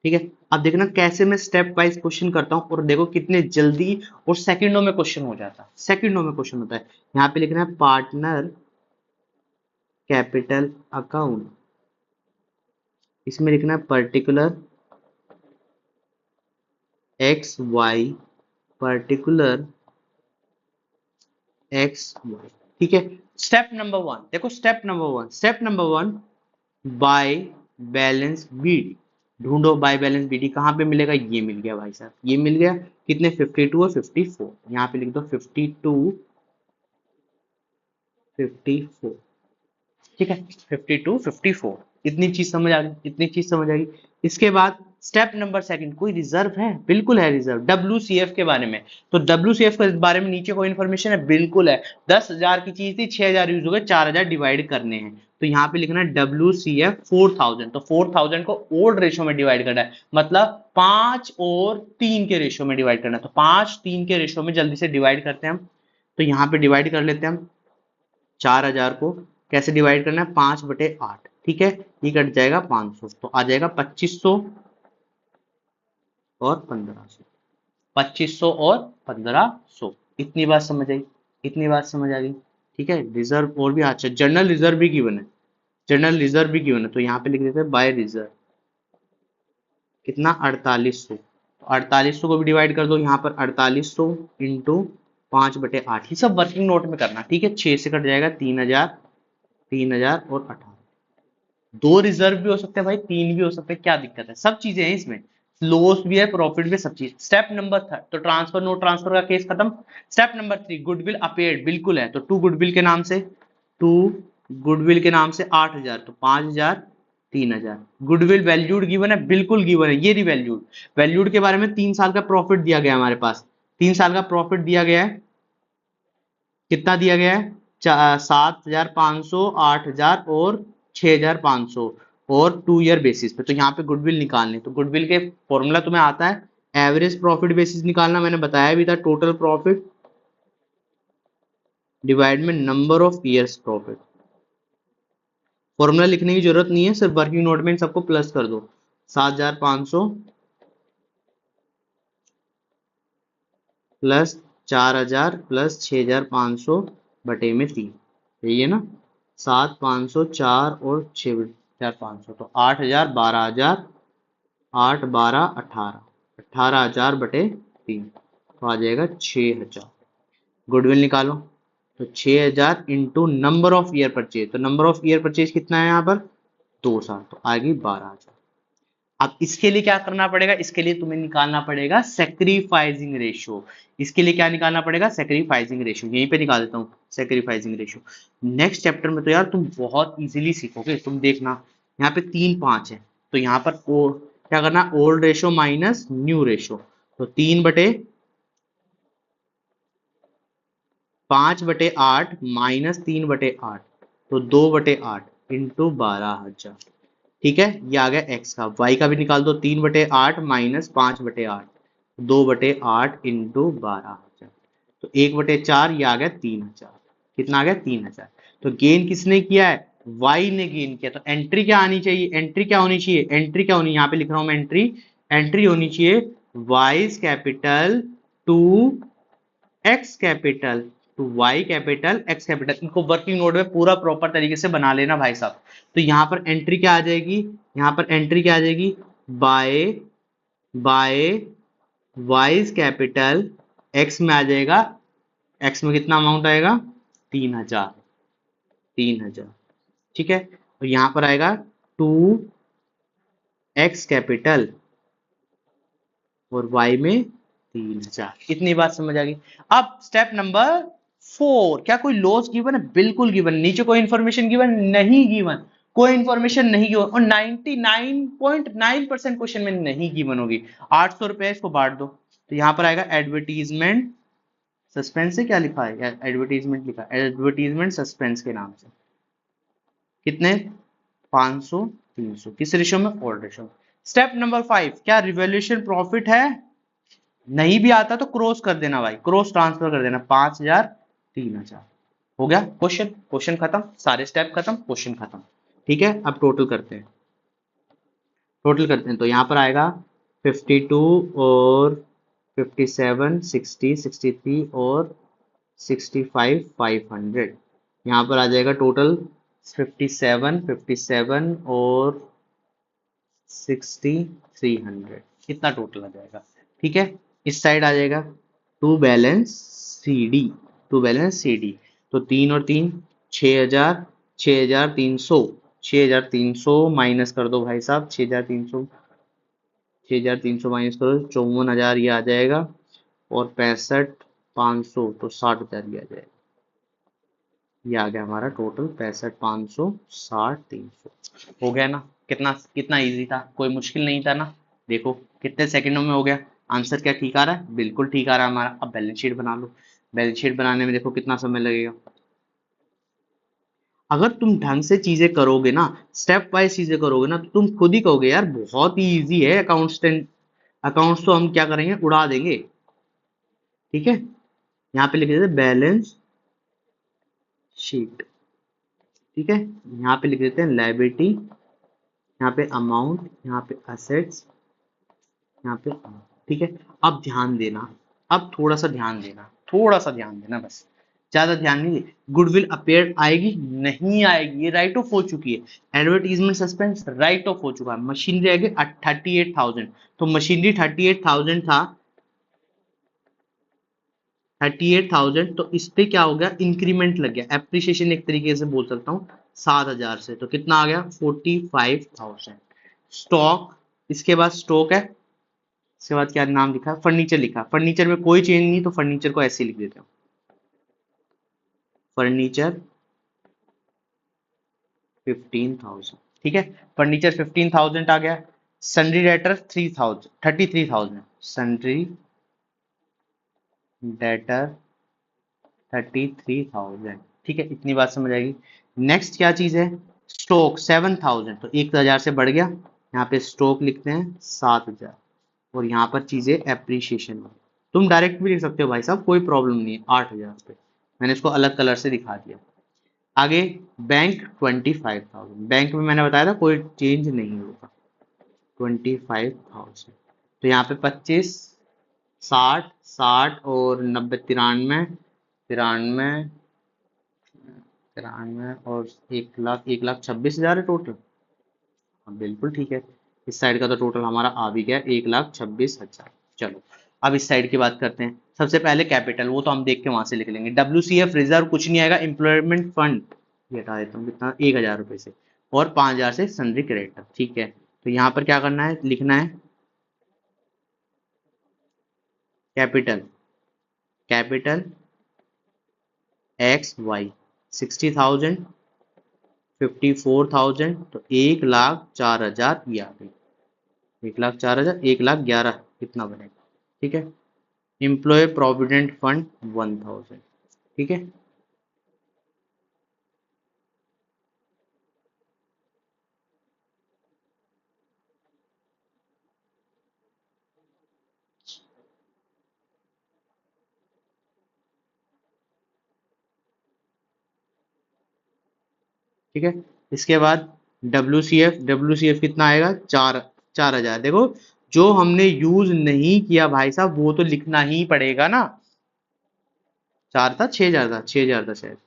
ठीक है, अब देखना कैसे मैं स्टेप वाइज क्वेश्चन करता हूं, और देखो कितने जल्दी और सेकंडों में क्वेश्चन हो जाता है, सेकंडों में क्वेश्चन होता है। यहाँ पे लिखना है पार्टनर कैपिटल अकाउंट, इसमें लिखना है particular X Y, particular X Y, ठीक है। स्टेप नंबर 1 देखो, step number 1 by balance BD, ढूंढो बाय बैलेंस बीडी कहां पे मिलेगा, ये मिल गया भाई साहब, ये मिल गया। कितने, 52 और 54, यहाँ पे लिख दो 52 54, ठीक है, 52 54। इतनी चीज समझ आ गई, इतनी चीज समझ आ गई। इसके बाद स्टेप नंबर सेकंड, कोई रिजर्व है? बिल्कुल है रिजर्व। WCF के बारे में, तो WCF के बारे में नीचे कोई इन्फॉर्मेशन है? बिल्कुल है। 10,000 की चीज थी, 6,000 यूज हो गए, 4,000 डिवाइड करने हैं, तो यहाँ पे लिखना है WCF 4,000, तो 4,000 को ओड रेशो में डिवाइड करना है, मतलब 5 और 3 के रेशो में डिवाइड करना है, तो 5 3 के रेशो में जल्दी से डिवाइड करते हैं हम। तो यहाँ पे डिवाइड कर लेते हैं हम 4,000 को, कैसे डिवाइड करना है? 5/8, ठीक है, ये कट जाएगा 500, तो आ जाएगा 2500 और 1500, 2500 और 1500। इतनी बात समझ आई, इतनी बात समझ आ गई, ठीक है। रिजर्व और भी अच्छा, जनरल रिजर्व भी गिवन है, जनरल रिजर्व भी गिवन है, तो यहाँ पे लिख देते हैं बाय रिजर्व कितना? 4800, तो 4800 को भी डिवाइड कर दो यहाँ पर, 4800 इंटू 5/8, ये सब वर्किंग नोट में करना, ठीक है। 6 से कट जाएगा 3,000, 3,000 और 18। दो रिजर्व भी हो सकते हैं भाई, तीन भी हो सकते हैं, क्या दिक्कत है? सब चीजें हैं इसमें, लॉस भी है, प्रॉफिट भी है, सब चीज। स्टेप नंबर थर्ड, तो ट्रांसफर नो ट्रांसफर का केस खत्म। स्टेप नंबर 3, गुडविल अपेयर्ड, बिल्कुल है, तो टू गुडविल के नाम से, टू गुडविल के नाम से 8,000, तो 5,000, 3,000। गुडविल वैल्यूड गिवन है, बिल्कुल गिवन है, ये रही वैल्यूड। वैल्यूड के बारे में 3 साल का प्रॉफिट दिया गया है हमारे पास, 3 साल का प्रॉफिट दिया गया है, कितना दिया गया है? 7,500, 8,000 और 6,500, और 2 ईयर बेसिस पे। तो यहाँ पे गुडविल निकालने, तो गुडविल के फॉर्मूला तुम्हें आता है, एवरेज प्रॉफिट बेसिस निकालना, मैंने बताया भी था, टोटल प्रॉफिट डिवाइड में number of years profit. Formula लिखने की जरूरत नहीं है, सिर्फ वर्किंग नोट में इन सबको प्लस कर दो। 7,500 प्लस 4,000 प्लस 6,500 बटे में 3, यही है ना? 7,500, 4 और 6,500, तो 8,000, 12,000, 8 12 18, 18,000 बटे 3, तो आ जाएगा 6,000। गुडविल निकालो, तो 6,000 into number of year purchase, तो नंबर ऑफ ईयर परचेज कितना है यहाँ पर? 2 साल, तो आएगी 12,000। अब इसके लिए क्या करना पड़ेगा? इसके लिए तुम्हें निकालना पड़ेगा सेक्रीफाइसिंग रेशियो। इसके लिए क्या निकालना पड़ेगा? सेक्रीफाइसिंग रेशियो, यहीं पे निकाल देता हूँ सेक्रीफाइसिंग रेशियो। नेक्स्ट चैप्टर में तो यार तुम बहुत इजीली सीखोगे, तुम देखना, यहाँ पे 3 5 है, तो यहाँ पर क्या करना? Old ratio minus new ratio, तो 5/8 माइनस 3/8, तो 2/8 इंटू 12,000, ठीक है। ये आ गया एक्स का। वाई का भी निकाल दो, 3/8 माइनस 5/8, 2/8 इंटू 12,000, तो 1/4, ये आ गया 3,000। कितना आ गया? 3,000। तो गेन किसने किया है? वाई ने गेन किया। तो एंट्री क्या आनी चाहिए? एंट्री क्या होनी चाहिए? एंट्री क्या होनी, यहाँ पे लिख रहा हूं मैं एंट्री, एंट्री होनी चाहिए Y's capital to X capital, to Y capital X capital. इनको वर्किंग नोट में पूरा प्रॉपर तरीके से बना लेना भाई साहब। तो यहाँ पर एंट्री क्या आ जाएगी? यहाँ पर एंट्री क्या आ जाएगी? By by Y's capital X में आ जाएगा, एक्स में कितना अमाउंट आएगा? 3,000, 3,000, ठीक है। तो यहाँ पर आएगा टू एक्स कैपिटल और वाई में 3,000। इतनी बात समझ आ गई। अब स्टेप नंबर 4, क्या कोई लॉस गिवन है? बिल्कुल गिवन। नीचे कोई इंफॉर्मेशन गिवन? नहीं गिवन, कोई इंफॉर्मेशन नहीं गिवन, और 99.9% क्वेश्चन में नहीं गिवन होगी। 800 रुपए इसको बांट दो, तो यहाँ पर आएगा एडवर्टीजमेंट सस्पेंस से, क्या लिखा है? एडवर्टीजमेंट लिखा, एडवर्टीजमेंट सस्पेंस के नाम से। कितने? 500, 300, किस रेशो में? ओल्ड रेशो में। स्टेप नंबर 5, क्या रिवॉल्यूशन प्रॉफिट है? नहीं भी आता तो क्रॉस कर देना भाई, क्रॉस ट्रांसफर कर देना, 5,000, 3,000। हो गया क्वेश्चन, क्वेश्चन खत्म, सारे स्टेप खत्म, क्वेश्चन खत्म, ठीक है। अब टोटल करते हैं, टोटल करते हैं, तो यहां पर आएगा 52 और 57, 60, 63 और 65, 500। यहाँ पर आ जाएगा टोटल 57, 57 और 60, 300। कितना टोटल आ जाएगा? ठीक है। इस साइड आ जाएगा to balance C D, to balance C D, तो 3 और 3 6,000, 6,300, 6,300 माइनस कर दो भाई साहब, 6,300, 6,300 माइनस करो, 54,000 ये आ जाएगा, और 65,500, तो 60,000 ये आ जाएगा। ये आ गया हमारा टोटल 65, 500, 60, 300। हो गया ना? कितना कितना इजी था, कोई मुश्किल नहीं था ना? देखो कितने सेकंडों में हो गया। आंसर क्या ठीक आ रहा है? बिल्कुल ठीक आ रहा है हमारा। अब बैलेंस शीट बना लो। बैलेंस शीट बनाने में देखो कितना समय लगेगा। अगर तुम ढंग से चीजें करोगे ना, स्टेप वाइज चीजें करोगे ना, तो तुम खुद ही कहोगे यार बहुत ही इजी है अकाउंट्स। अकाउंट्स तो हम क्या करेंगे, उड़ा देंगे। ठीक है, यहाँ पे लिख देते बैलेंस शीट। ठीक है, यहाँ पे लिख देते हैं लायबिलिटी, यहाँ पे अमाउंट, यहाँ पे असेट्स, यहाँ पे ठीक है। अब ध्यान देना, अब थोड़ा सा ध्यान देना, थोड़ा सा ध्यान देना, बस ज्यादा ध्यान नहीं। गुडविल अपेयर आएगी? नहीं आएगी, ये राइट ऑफ हो चुकी है। एडवर्टीजमेंट सस्पेंस राइट ऑफ हो चुका है। मशीनरी आएगी 38,000, तो मशीनरी 38,000 था, 38,000, तो इस पे क्या हो गया, इंक्रीमेंट लग गया, एप्रिसिएशन एक तरीके से बोल सकता हूँ 7,000 से, तो कितना आ गया 45,000। स्टॉक, इसके बाद स्टॉक है, इसके बाद क्या नाम लिखा है, फर्नीचर लिखा। फर्नीचर में कोई चेंज नहीं, तो फर्नीचर को ऐसे लिख देते हो, फर्नीचर 15,000। ठीक है, फर्नीचर 15,000 आ गया। Sundry debtor 3,000, 33,000, sundry debtor 33,000। ठीक है, इतनी बात समझ आएगी। नेक्स्ट क्या चीज है, स्टॉक 7,000, तो 1,000 से बढ़ गया, यहाँ पे स्टॉक लिखते हैं 7,000, और यहाँ पर चीजें एप्रिसिएशन। तुम डायरेक्ट भी लिख सकते हो भाई साहब, कोई प्रॉब्लम नहीं है। 8,000 पे मैंने इसको अलग कलर से दिखा दिया। आगे बैंक 25,000, बैंक में मैंने बताया था कोई चेंज नहीं होगा, 25,000। तो यहाँ पे 25, 60, 60 और 90, 93, 93, 93 और 1,00,000, 1,26,000 है टोटल। हाँ बिल्कुल ठीक है, इस साइड का तो टोटल हमारा आ भी गया 1,26,000। चलो अब इस साइड की बात करते हैं। सबसे पहले कैपिटल, वो तो हम देख के वहां से लिख लेंगे। WCF रिजर्व कुछ नहीं आएगा, एम्प्लॉयमेंट फंड ये हटा देता हूँ, कितना 1,000 रुपए से, और 5,000 से सन्ड्री क्रेडिटर। ठीक है, तो यहाँ पर क्या करना है, लिखना है कैपिटल, कैपिटल XY 60,000, 54,000, तो 1,04,000 ये आ गई। 1,04,000, 1,11,000 कितना बनेगा। ठीक है, एम्प्लॉय प्रोविडेंट फंड 1,000। ठीक है, ठीक है। इसके बाद WCF कितना आएगा, 4,000। देखो जो हमने यूज नहीं किया भाई साहब वो तो लिखना ही पड़ेगा ना। 4 था, 6,000 था, 6,000 था शायद,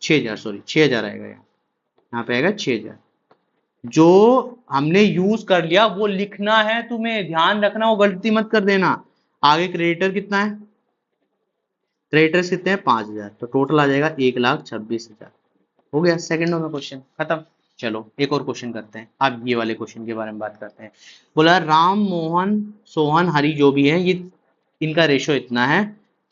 6,000, सॉरी 6,000 आएगा यहाँ पे आएगा 6,000। जो हमने यूज कर लिया वो लिखना है, तुम्हें ध्यान रखना, वो गलती मत कर देना। आगे क्रेडिटर कितना है, क्रेडिटर्स कितने हैं 5,000, तो टोटल आ जाएगा 1,26,000। हो गया, सेकंडों में क्वेश्चन खत्म। चलो एक और क्वेश्चन करते हैं। अब ये वाले क्वेश्चन के बारे में बात करते हैं। बोला राम मोहन सोहन हरि जो भी है, ये इनका रेशो इतना है।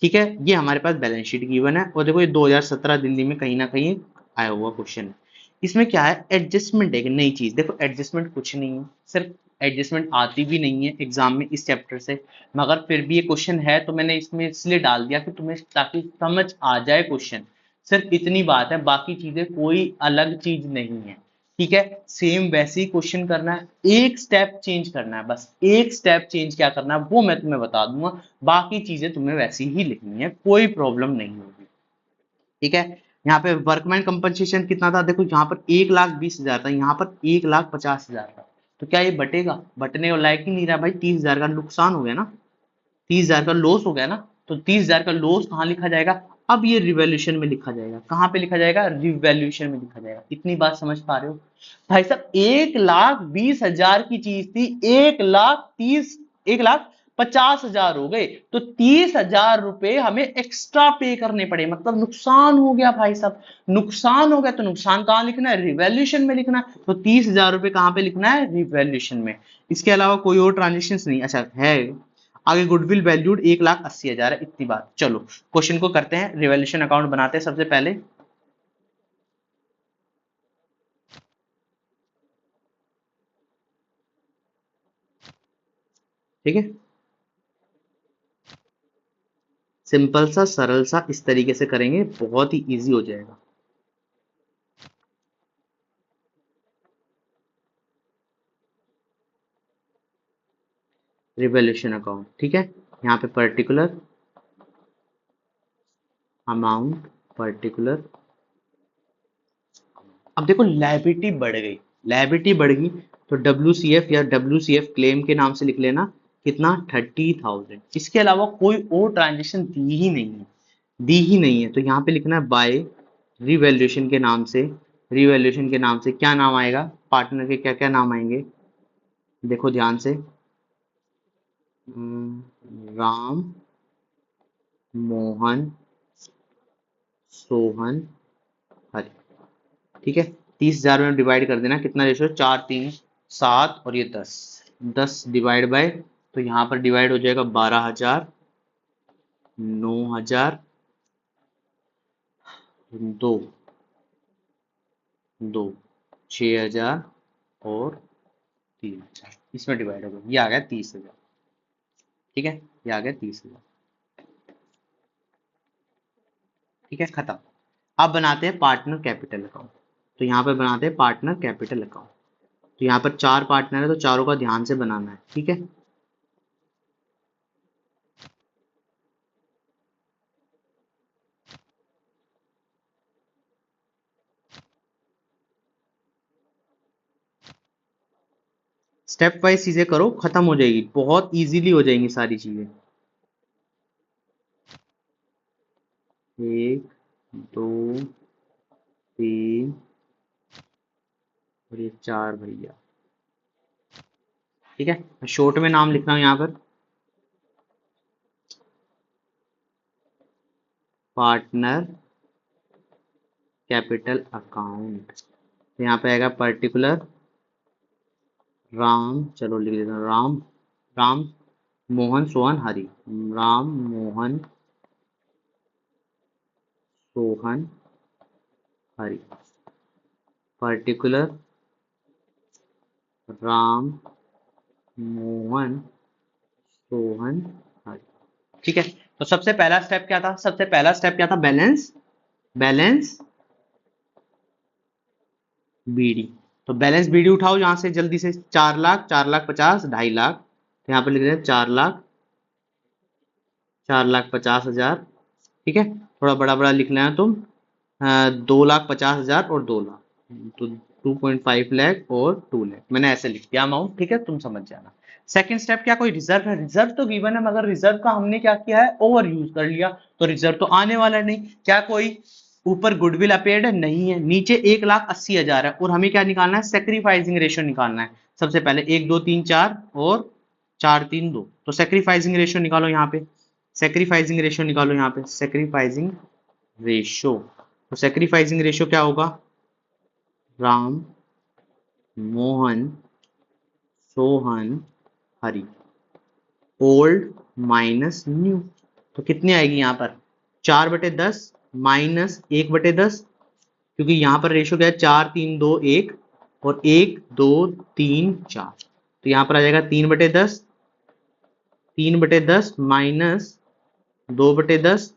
ठीक है, ये हमारे पास बैलेंस शीट गिवन है, और देखो ये 2017 दिल्ली में कहीं ना कहीं आया हुआ क्वेश्चन है। इसमें क्या है, एडजस्टमेंट है, नई चीज। देखो एडजस्टमेंट कुछ नहीं है, सिर्फ एडजस्टमेंट आती भी नहीं है एग्जाम में इस चैप्टर से, मगर फिर भी ये क्वेश्चन है तो मैंने इसमें इसलिए डाल दिया कि तुम्हें ताकि समझ आ जाए क्वेश्चन। सिर्फ इतनी बात है, बाकी चीजें कोई अलग चीज नहीं है। ठीक है, सेम वैसे ही क्वेश्चन करना है, एक स्टेप चेंज करना है, बस एक स्टेप चेंज क्या करना है वो मैं तुम्हें बता दूंगा। बाकी चीजें तुम्हें वैसी ही लिखनी है, कोई प्रॉब्लम नहीं होगी। ठीक है, यहाँ पे वर्कमैन कंपनसेशन कितना था, देखो यहाँ पर 1,20,000 था, यहाँ पर 1,50,000 था, तो क्या ये बटेगा, बटने को लायक ही नहीं रहा भाई। 30,000 का नुकसान हो गया ना, 30,000 का लॉस हो गया ना, तो 30,000 का लॉस कहाँ लिखा जाएगा, अब ये रिवैल्यूएशन में लिखा जाएगा। कहाँ पे लिखा जाएगा, रिवैल्यूएशन में लिखा जाएगा। इतनी बात समझ पा रहे हो भाई साहब। 1,20,000 की चीज थी, 1,50,000 हो गए, तो 30,000 रुपए हमें एक्स्ट्रा पे करने पड़े, मतलब नुकसान हो गया भाई साहब। नुकसान हो गया तो नुकसान कहाँ लिखना है, रिवैल्यूएशन में लिखना है। तो 30,000 रुपए कहाँ पे लिखना है, रिवैल्यूएशन में। इसके अलावा कोई और ट्रांजेक्शन नहीं, अच्छा है। आगे गुडविल वैल्यूड 1,80,000 है, इतनी बात। चलो क्वेश्चन को करते हैं, रिवैल्यूएशन अकाउंट बनाते हैं सबसे पहले। ठीक है, सिंपल सा सरल सा इस तरीके से करेंगे, बहुत ही इजी हो जाएगा। रिवॉल्यूशन अकाउंट, ठीक है, यहाँ पे पर्टिकुलर अमाउंट, पर्टिकुलर, अब देखो लायबिलिटी बढ़ गई, लायबिलिटी बढ़ गई तो WCF या WCF क्लेम के नाम से लिख लेना, कितना 30,000। इसके अलावा कोई और ट्रांजेक्शन दी ही नहीं है, दी ही नहीं है, तो यहाँ पे लिखना है बाय रिवैल्यूएशन के नाम से। रिवैल्यूएशन के नाम से क्या नाम आएगा, पार्टनर के क्या क्या नाम आएंगे, देखो ध्यान से, राम, मोहन, सोहन, हरि, ठीक है। 30,000 में डिवाइड कर देना, कितना रेशो, 4 3 7 और ये 10, 10 डिवाइड बाय, तो यहाँ पर डिवाइड हो जाएगा 12,000, 9,000, 2 2 6,000 और 3,000, इसमें डिवाइड हो गया, ये आ गया 30,000, ठीक है, ये आ गया 30,000, ठीक है, खत्म। अब बनाते हैं पार्टनर कैपिटल अकाउंट, तो यहाँ पे बनाते हैं पार्टनर कैपिटल अकाउंट, तो यहाँ पर 4 पार्टनर है तो चारों का ध्यान से बनाना है, ठीक है। स्टेप वाइज चीजें करो, खत्म हो जाएगी, बहुत इजीली हो जाएंगी सारी चीजें। 1 2 3 और ये 4 भैया, ठीक है। शॉर्ट में नाम लिखना हूं यहाँ पर, पार्टनर कैपिटल अकाउंट, तो यहाँ पे आएगा पर्टिकुलर राम, चलो लिख देता हूँ, राम, राम मोहन सोहन हरि, राम मोहन सोहन हरि, पर्टिकुलर राम मोहन सोहन हरि, ठीक है। तो सबसे पहला स्टेप क्या था, सबसे पहला स्टेप क्या था, बैलेंस, बैलेंस बीडी, तो बैलेंस बीडी उठाओ यहां से जल्दी से, 4,00,000, 4,50,000, 2,50,000, तो यहाँ पे लिख रहे हैं 4,00,000, 4,50,000, ठीक है, थोड़ा बड़ा बड़ा लिखना है तुम, 2,50,000 और 2,00,000, तो 2.5 लाख और 2 लाख, मैंने ऐसे लिख दिया अमाउंट, ठीक है, तुम समझ जाना। सेकंड स्टेप क्या, कोई रिजर्व है, रिजर्व तो गिवन है मगर रिजर्व का हमने क्या किया है, ओवर यूज कर लिया, तो रिजर्व तो आने वाला नहीं, क्या कोई ऊपर गुडविल अपेयर्ड है, नहीं है, नीचे 1,80,000 है, और हमें क्या निकालना है, सेक्रीफाइसिंग रेशियो निकालना है। सबसे पहले 1 2 3 4 और 4 3 2, तो सेक्रीफाइसिंग रेशियो निकालो यहाँ पे, सेक्रीफाइसिंग रेशियो निकालो यहाँ पे, सेक्रीफाइसिंग रेशियो, तो सेक्रीफाइसिंग रेशियो क्या होगा, Ram Mohan Sohan Hari, old minus new, तो कितनी आएगी यहाँ पर, 4/10 माइनस 1/10, क्योंकि यहाँ पर रेशियो क्या है, 4 3 2 1 और 1 2 3 4, तो यहाँ पर आ जाएगा 3/10, 3/10 माइनस 2/10,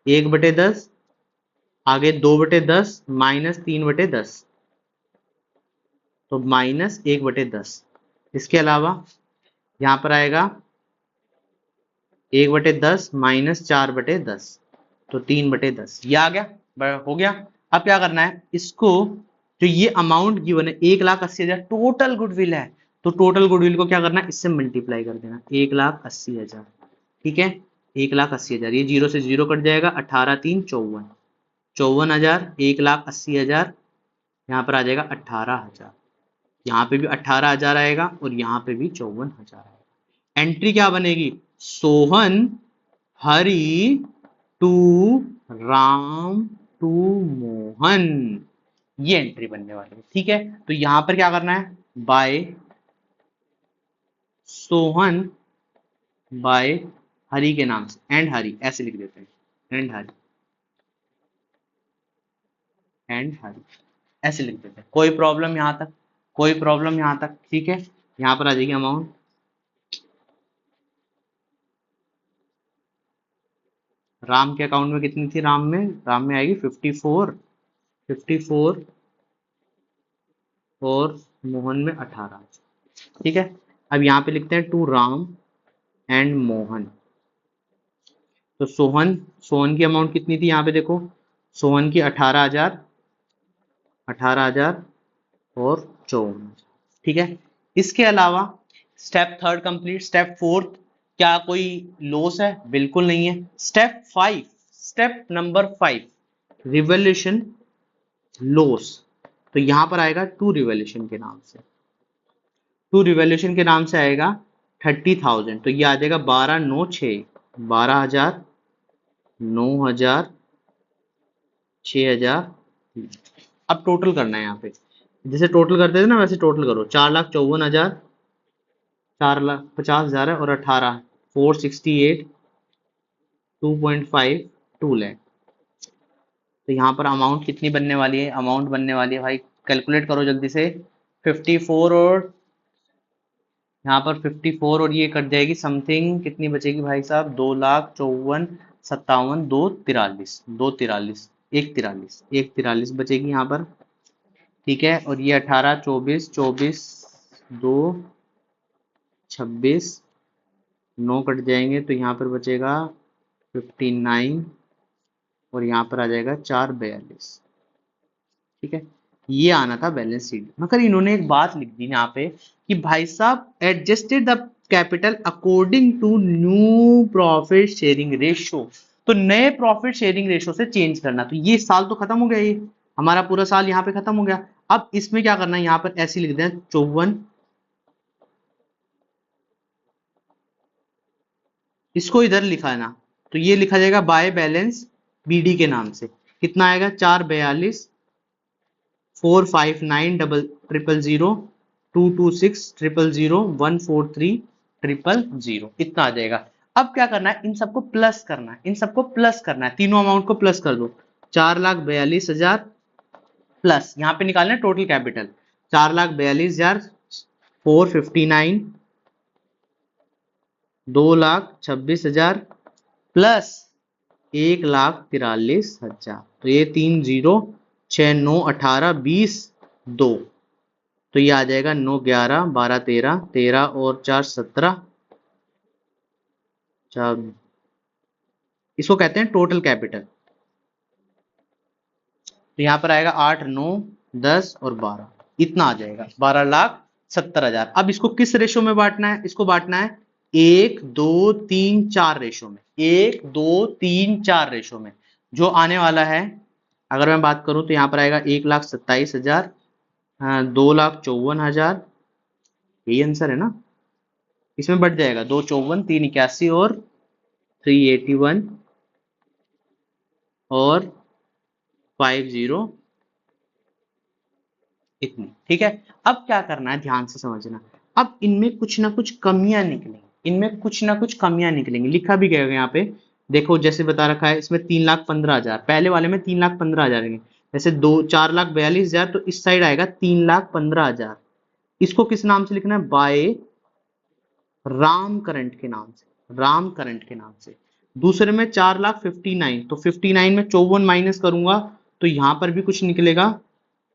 1/10, आगे 2/10 माइनस 3/10, तो माइनस 1/10, इसके अलावा यहाँ पर आएगा 1/10 माइनस 4/10, तो 3/10, ये आ गया, हो गया। अब क्या करना है, इसको जो ये अमाउंट गिवन है 1,80,000 टोटल गुडविल है, तो टोटल गुडविल को क्या करना है, इससे मल्टीप्लाई कर देना, 1,80,000, ठीक है, 1,80,000, ये जीरो से जीरो कट जाएगा, 18 3 54, 54,000, 1,80,000, यहाँ पर आ जाएगा 18,000, यहाँ पे भी 18,000 आएगा और यहाँ पे भी 54,000 आएगा। एंट्री क्या बनेगी, सोहन हरि टू राम टू मोहन, ये एंट्री बनने वाली है, ठीक है। तो यहां पर क्या करना है, बाय सोहन बाय हरि के नाम से, एंड हरि ऐसे लिख देते हैं, एंड हरि, एंड हरि ऐसे लिख देते हैं, कोई प्रॉब्लम यहां तक, कोई प्रॉब्लम यहां तक, ठीक है। यहां पर आ जाएगी अमाउंट राम के अकाउंट में कितनी थी, राम में आएगी 54 और मोहन में 18। ठीक है, अब यहाँ पे लिखते हैं टू राम एंड मोहन। तो सोहन की अमाउंट कितनी थी, यहाँ पे देखो सोहन की 18,000 और 54,000। ठीक है, इसके अलावा step third complete. Step fourth, क्या कोई लॉस है, बिल्कुल नहीं है। Step number 5, revolution loss. तो यहां पर आएगा टू रिवोल्यूशन के नाम से, आएगा 30,000। तो ये आ जाएगा 12,000, 9,000, 6,000। अब टोटल करना है यहाँ पे, जैसे टोटल करते थे ना वैसे टोटल करो। 4,54,000, 4,50,000 है और 18, 468, 2.5, 2 लाख। तो यहाँ पर अमाउंट कितनी बनने वाली है, भाई कैलकुलेट करो जल्दी से। 54 और यहाँ पर 54 और ये कट जाएगी समथिंग, कितनी बचेगी भाई साहब, 2,54,57, 2,43, एक तिरालीस बचेगी यहाँ पर। ठीक है, और ये 18, 24, 2, 26, 9 कट जाएंगे तो यहाँ पर बचेगा 59 और यहाँ पर आ जाएगा 4,42। ठीक है, ये आना था बैलेंस शीट। मगर इन्होंने एक बात लिख दी यहाँ पे कि भाई साहब adjusted the capital according to new profit sharing ratio. तो नए प्रॉफिट शेयरिंग रेशियो से चेंज करना। तो ये साल तो खत्म हो गया, ये हमारा पूरा साल यहाँ पे खत्म हो गया। अब इसमें क्या करना है, यहाँ पर ऐसे लिख दें 54, इसको इधर लिखा है ना, तो ये लिखा जाएगा बाय बैलेंस बीडी के नाम से। कितना आएगा, 4,42, 4,59,000, 2,26,000, 1,43,000, इतना आ जाएगा। अब क्या करना है, इन सबको प्लस करना है, तीनों अमाउंट को प्लस कर दो। 4,42,000 प्लस यहाँ पे निकालना है टोटल कैपिटल, 4,42,000, 459, 2,26,000 प्लस 1,43,000। तो ये 3 0, 6 9 18 20 2, तो ये आ जाएगा 9 11 12 13, 13 और 4 17। इसको कहते हैं टोटल कैपिटल। तो यहाँ पर आएगा 8 9 10 और 12, इतना आ जाएगा 12,70,000। अब इसको किस रेशो में बांटना है, इसको बांटना है 1 2 3 4 रेशो में, 1 2 3 4 रेशो में। जो आने वाला है, अगर मैं बात करूं तो यहाँ पर आएगा 1,27,000, 2,54,000, यही आंसर है ना। इसमें बढ़ जाएगा 254, 381 और 381 और 50 इतनी। ठीक है, अब क्या करना है ध्यान से समझना। अब इनमें कुछ ना कुछ कमियां निकलेंगी, लिखा भी गया है यहाँ पे। देखो जैसे बता रखा है, इसमें 3,15,000, पहले वाले में 3,15,000 है, जैसे 4,42,000, तो इस साइड आएगा 3,15,000। इसको किस नाम से लिखना है, बाय राम करंट के नाम से। दूसरे में 4,59,000, तो 59 में 54 माइनस करूंगा तो यहां पर भी कुछ निकलेगा,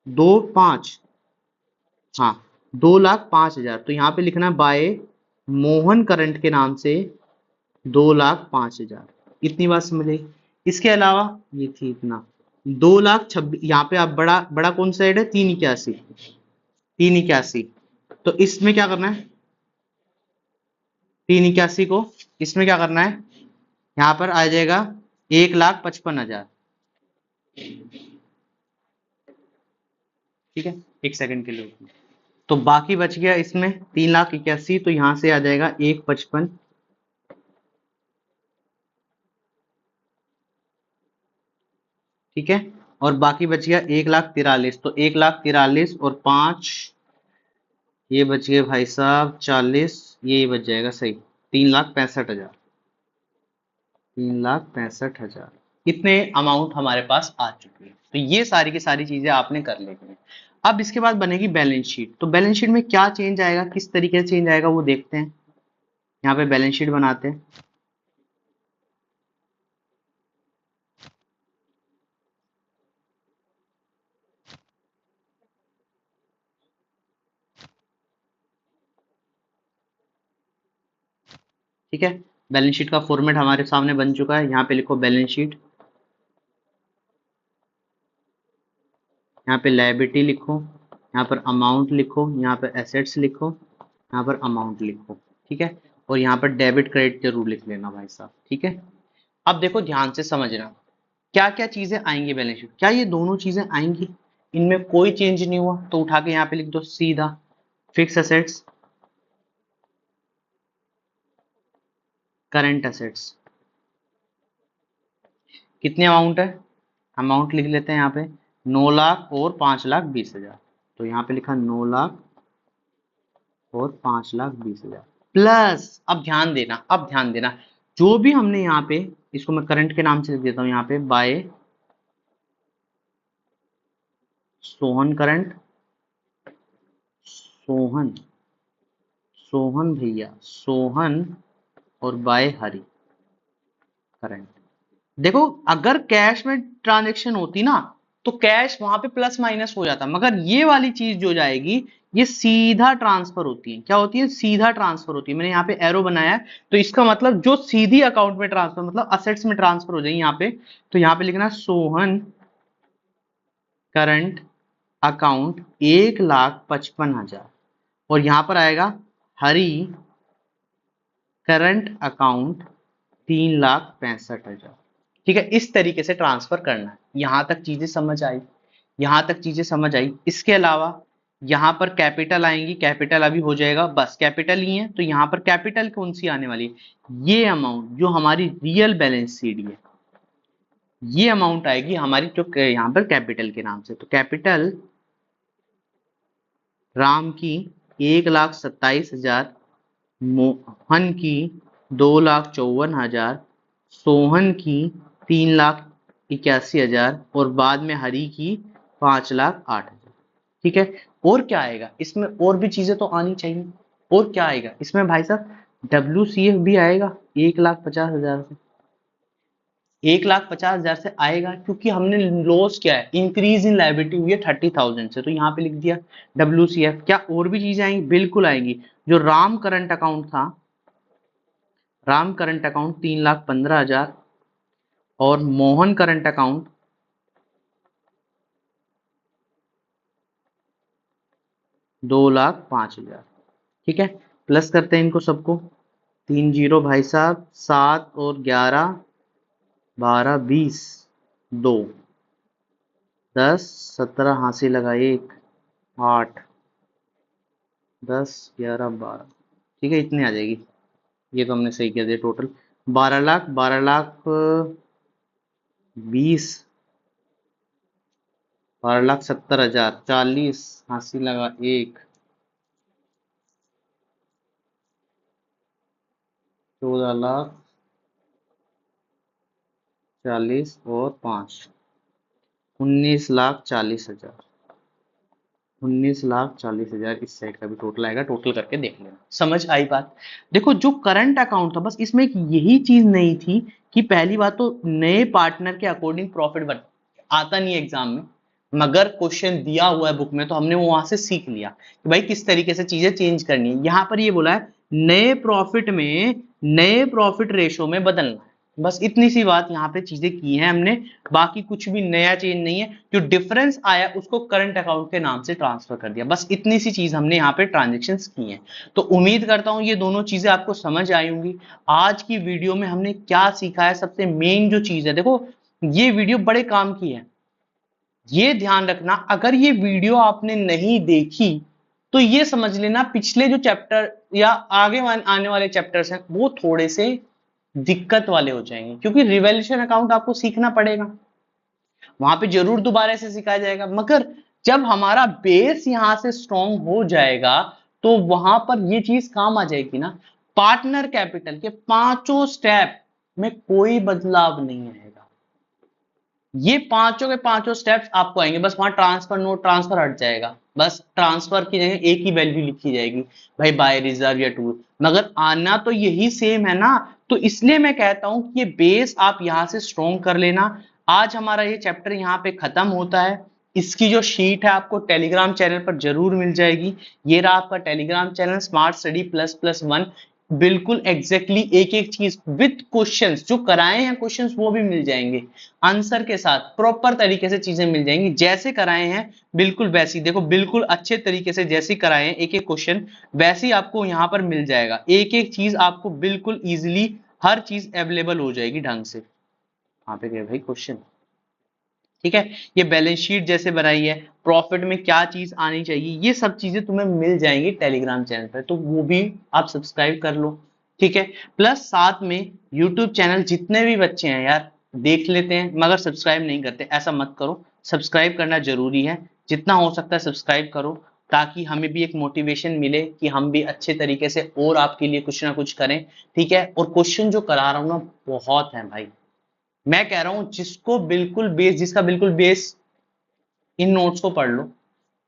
2,5, हाँ 2,05,000। तो यहाँ पे लिखना है बाय मोहन करंट के नाम से 2,05,000। इतनी बात समझ आई। इसके अलावा ये थी इतना 2,26,000, यहाँ पे आप बड़ा बड़ा कौन सा है, 381। तो इसमें क्या करना है, 381 को इसमें क्या करना है, यहाँ पर आ जाएगा 1,55,000। ठीक है, एक सेकंड के लिए। तो बाकी बच गया इसमें 3,81, तो यहां से आ जाएगा 1,55। ठीक है, और बाकी बच गया 1,43,000, तो 1,43,000 और 5, ये बच गए भाई साहब 40, ये बच जाएगा सही 3,65,000, 3,65,000। इतने अमाउंट हमारे पास आ चुकी है। तो ये सारी की सारी चीजें आपने कर लेनी है। अब इसके बाद बनेगी बैलेंस शीट। तो बैलेंस शीट में क्या चेंज आएगा, किस तरीके से चेंज आएगा वो देखते हैं। यहाँ पे बैलेंस शीट बनाते हैं। ठीक है, बैलेंस शीट का फॉर्मेट हमारे सामने बन चुका है। यहाँ पे लिखो बैलेंस शीट, यहाँ पे लायबिलिटी लिखो, यहाँ पर अमाउंट लिखो, यहाँ पर एसेट्स लिखो, यहाँ पर अमाउंट लिखो। ठीक है, और यहाँ पर डेबिट क्रेडिट जरूर लिख लेना भाई साहब। ठीक है, अब देखो ध्यान से समझना क्या क्या चीजें आएंगी बैलेंस शीट। क्या ये दोनों चीजें आएंगी, इनमें कोई चेंज नहीं हुआ तो उठा के यहाँ पे लिख दो सीधा फिक्स असेट्स, करंट असेट्स। कितनी अमाउंट है, अमाउंट लिख लेते हैं यहाँ पे 9 लाख और 5,20,000। तो यहाँ पे लिखा 9 लाख और 5,20,000 प्लस, अब ध्यान देना, अब ध्यान देना, जो भी हमने यहाँ पे, इसको मैं करंट के नाम से लिख देता हूँ यहाँ पे, बाय सोहन करंट, सोहन, सोहन भैया, सोहन और बाय हरि करंट। देखो अगर कैश में ट्रांजेक्शन होती ना तो कैश वहां पे प्लस माइनस हो जाता, मगर ये वाली चीज जो जाएगी ये सीधा ट्रांसफर होती है। क्या होती है, सीधा ट्रांसफर होती है। मैंने यहाँ पे एरो बनाया है, तो इसका मतलब जो सीधी अकाउंट में ट्रांसफर, मतलब असेट्स में ट्रांसफर हो जाएगी यहाँ पे। तो यहाँ पे लिखना सोहन करंट अकाउंट 1,55,000 और यहां पर आएगा हरी करंट अकाउंट 3,65,000। ठीक है, इस तरीके से ट्रांसफर करना है। यहां तक चीजें समझ आई, यहां तक चीजें समझ आई। इसके अलावा यहां पर कैपिटल आएंगी, कैपिटल अभी हो जाएगा, बस कैपिटल ही है। तो यहां पर कैपिटल कौन सी आने वाली है, ये अमाउंट जो हमारी रियल बैलेंस शीट है, ये अमाउंट आएगी हमारी जो यहां पर कैपिटल के नाम से। तो कैपिटल राम की 1,27,000, मोहन की 2,54,000, सोहन की 3,81,000 और बाद में हरी की 5,08,000। ठीक है, और क्या आएगा इसमें, और भी चीजें तो आनी चाहिए। और क्या आएगा इसमें भाई साहब, WCF भी आएगा 1,50,000 से, 1,50,000 से आएगा, क्योंकि हमने लॉस क्या है, इंक्रीज इन लाइबिलिटी हुई है 30,000 से, तो यहाँ पे लिख दिया WCF। क्या और भी चीजें आएंगी, बिल्कुल आएंगी। जो राम करंट अकाउंट था, राम करंट अकाउंट 3,15,000 और मोहन करंट अकाउंट 2,05,000। ठीक है, प्लस करते हैं इनको सबको, 3 जीरो भाई साहब, 7 और 11, 12, 20, 2, 10, 17 हाथ से लगा 1, 8, 10, 11, 12। ठीक है, इतनी आ जाएगी। ये तो हमने सही किया दिया टोटल 12 लाख, 12,20,000, 12,70,000, 40 हाथ लगा 1, 14,40,000 और 5, 19,40,000, 19,40,000 इस साइड का भी टोटल आएगा। टोटल करके देख लेना, समझ आई बात। देखो जो करंट अकाउंट था, बस इसमें एक यही चीज नहीं थी कि पहली बात तो नए पार्टनर के अकॉर्डिंग प्रॉफिट बन आता नहीं एग्जाम में, मगर क्वेश्चन दिया हुआ है बुक में, तो हमने वहां से सीख लिया कि भाई किस तरीके से चीजें चेंज करनी है। यहां पर ये बोला है नए प्रॉफिट में, नए प्रॉफिट रेशो में बदलना है। बस इतनी सी बात यहाँ पे चीजें की हैं हमने, बाकी कुछ भी नया चेंज नहीं है। जो डिफरेंस आया उसको करंट अकाउंट के नाम से ट्रांसफर कर दिया, बस इतनी सी चीज हमने यहाँ पे ट्रांजेक्शन की हैं। तो उम्मीद करता हूं ये दोनों चीजें आपको समझ आई होंगी। आज की वीडियो में हमने क्या सीखा है, सबसे मेन जो चीज है, देखो ये वीडियो बड़े काम की है, ये ध्यान रखना। अगर ये वीडियो आपने नहीं देखी तो ये समझ लेना पिछले जो चैप्टर या आगे आने वाले चैप्टर्स हैं वो थोड़े से दिक्कत वाले हो जाएंगे, क्योंकि रिवैल्यूएशन अकाउंट आपको सीखना पड़ेगा, वहां पे जरूर दोबारा से सिखाया जाएगा, मगर जब हमारा बेस यहां से स्ट्रांग हो जाएगा तो वहां पर ये चीज काम आ जाएगी ना। पार्टनर कैपिटल के पांचों स्टेप में कोई बदलाव नहीं आएगा, ये पांचों के पांचों स्टेप्स आपको आएंगे, बस वहां ट्रांसफर नोट ट्रांसफर हट जाएगा, बस ट्रांसफर की जगह एक ही वैल्यू लिखी जाएगी, भाई बाय रिजर्व या टूर, मगर आना तो यही सेम है ना। तो इसलिए मैं कहता हूं कि ये बेस आप यहां से स्ट्रॉन्ग कर लेना। आज हमारा ये चैप्टर यहाँ पे खत्म होता है। इसकी जो शीट है आपको टेलीग्राम चैनल पर जरूर मिल जाएगी। ये रहा आपका Telegram channel smart study plus plus one. बिल्कुल एग्जैक्टली एक एक चीज विथ क्वेश्चंस, जो कराए हैं क्वेश्चंस वो भी मिल जाएंगे, आंसर के साथ प्रॉपर तरीके से चीजें मिल जाएंगी, जैसे कराए हैं बिल्कुल वैसी, देखो बिल्कुल अच्छे तरीके से जैसे कराए हैं एक एक क्वेश्चन वैसे ही आपको यहाँ पर मिल जाएगा, एक एक चीज आपको बिल्कुल इजिली हर चीज अवेलेबल हो जाएगी ढंग से। यहाँ पे गए भाई क्वेश्चन, ठीक है। ये बैलेंस शीट जैसे बनाई है, प्रॉफिट में क्या चीज आनी चाहिए, ये सब चीजें तुम्हें मिल जाएंगी टेलीग्राम चैनल पर, तो वो भी आप सब्सक्राइब कर लो, ठीक है। प्लस साथ में यूट्यूब चैनल जितने भी बच्चे हैं यार देख लेते हैं मगर सब्सक्राइब नहीं करते, ऐसा मत करो, सब्सक्राइब करना जरूरी है, जितना हो सकता है सब्सक्राइब करो, ताकि हमें भी एक मोटिवेशन मिले कि हम भी अच्छे तरीके से और आपके लिए कुछ ना कुछ करें, ठीक है। और क्वेश्चन जो करा रहा हूं ना बहुत है भाई, मैं कह रहा हूं जिसको बिल्कुल बेस, जिसका बिल्कुल बेस, इन नोट्स को पढ़ लो,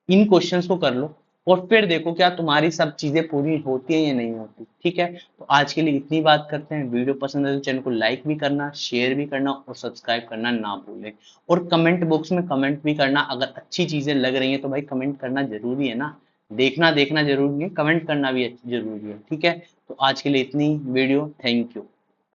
इन क्वेश्चंस को कर लो, और फिर देखो क्या तुम्हारी सब चीजें पूरी होती है या नहीं होती, ठीक है। तो आज के लिए इतनी बात करते हैं, वीडियो पसंद है तो चैनल को लाइक भी करना, शेयर भी करना और सब्सक्राइब करना ना भूलें, और कमेंट बॉक्स में कमेंट भी करना, अगर अच्छी चीजें लग रही हैं तो भाई कमेंट करना जरूरी है ना, देखना देखना जरूरी है, कमेंट करना भी जरूरी है, ठीक है। तो आज के लिए इतनी वीडियो, थैंक यू।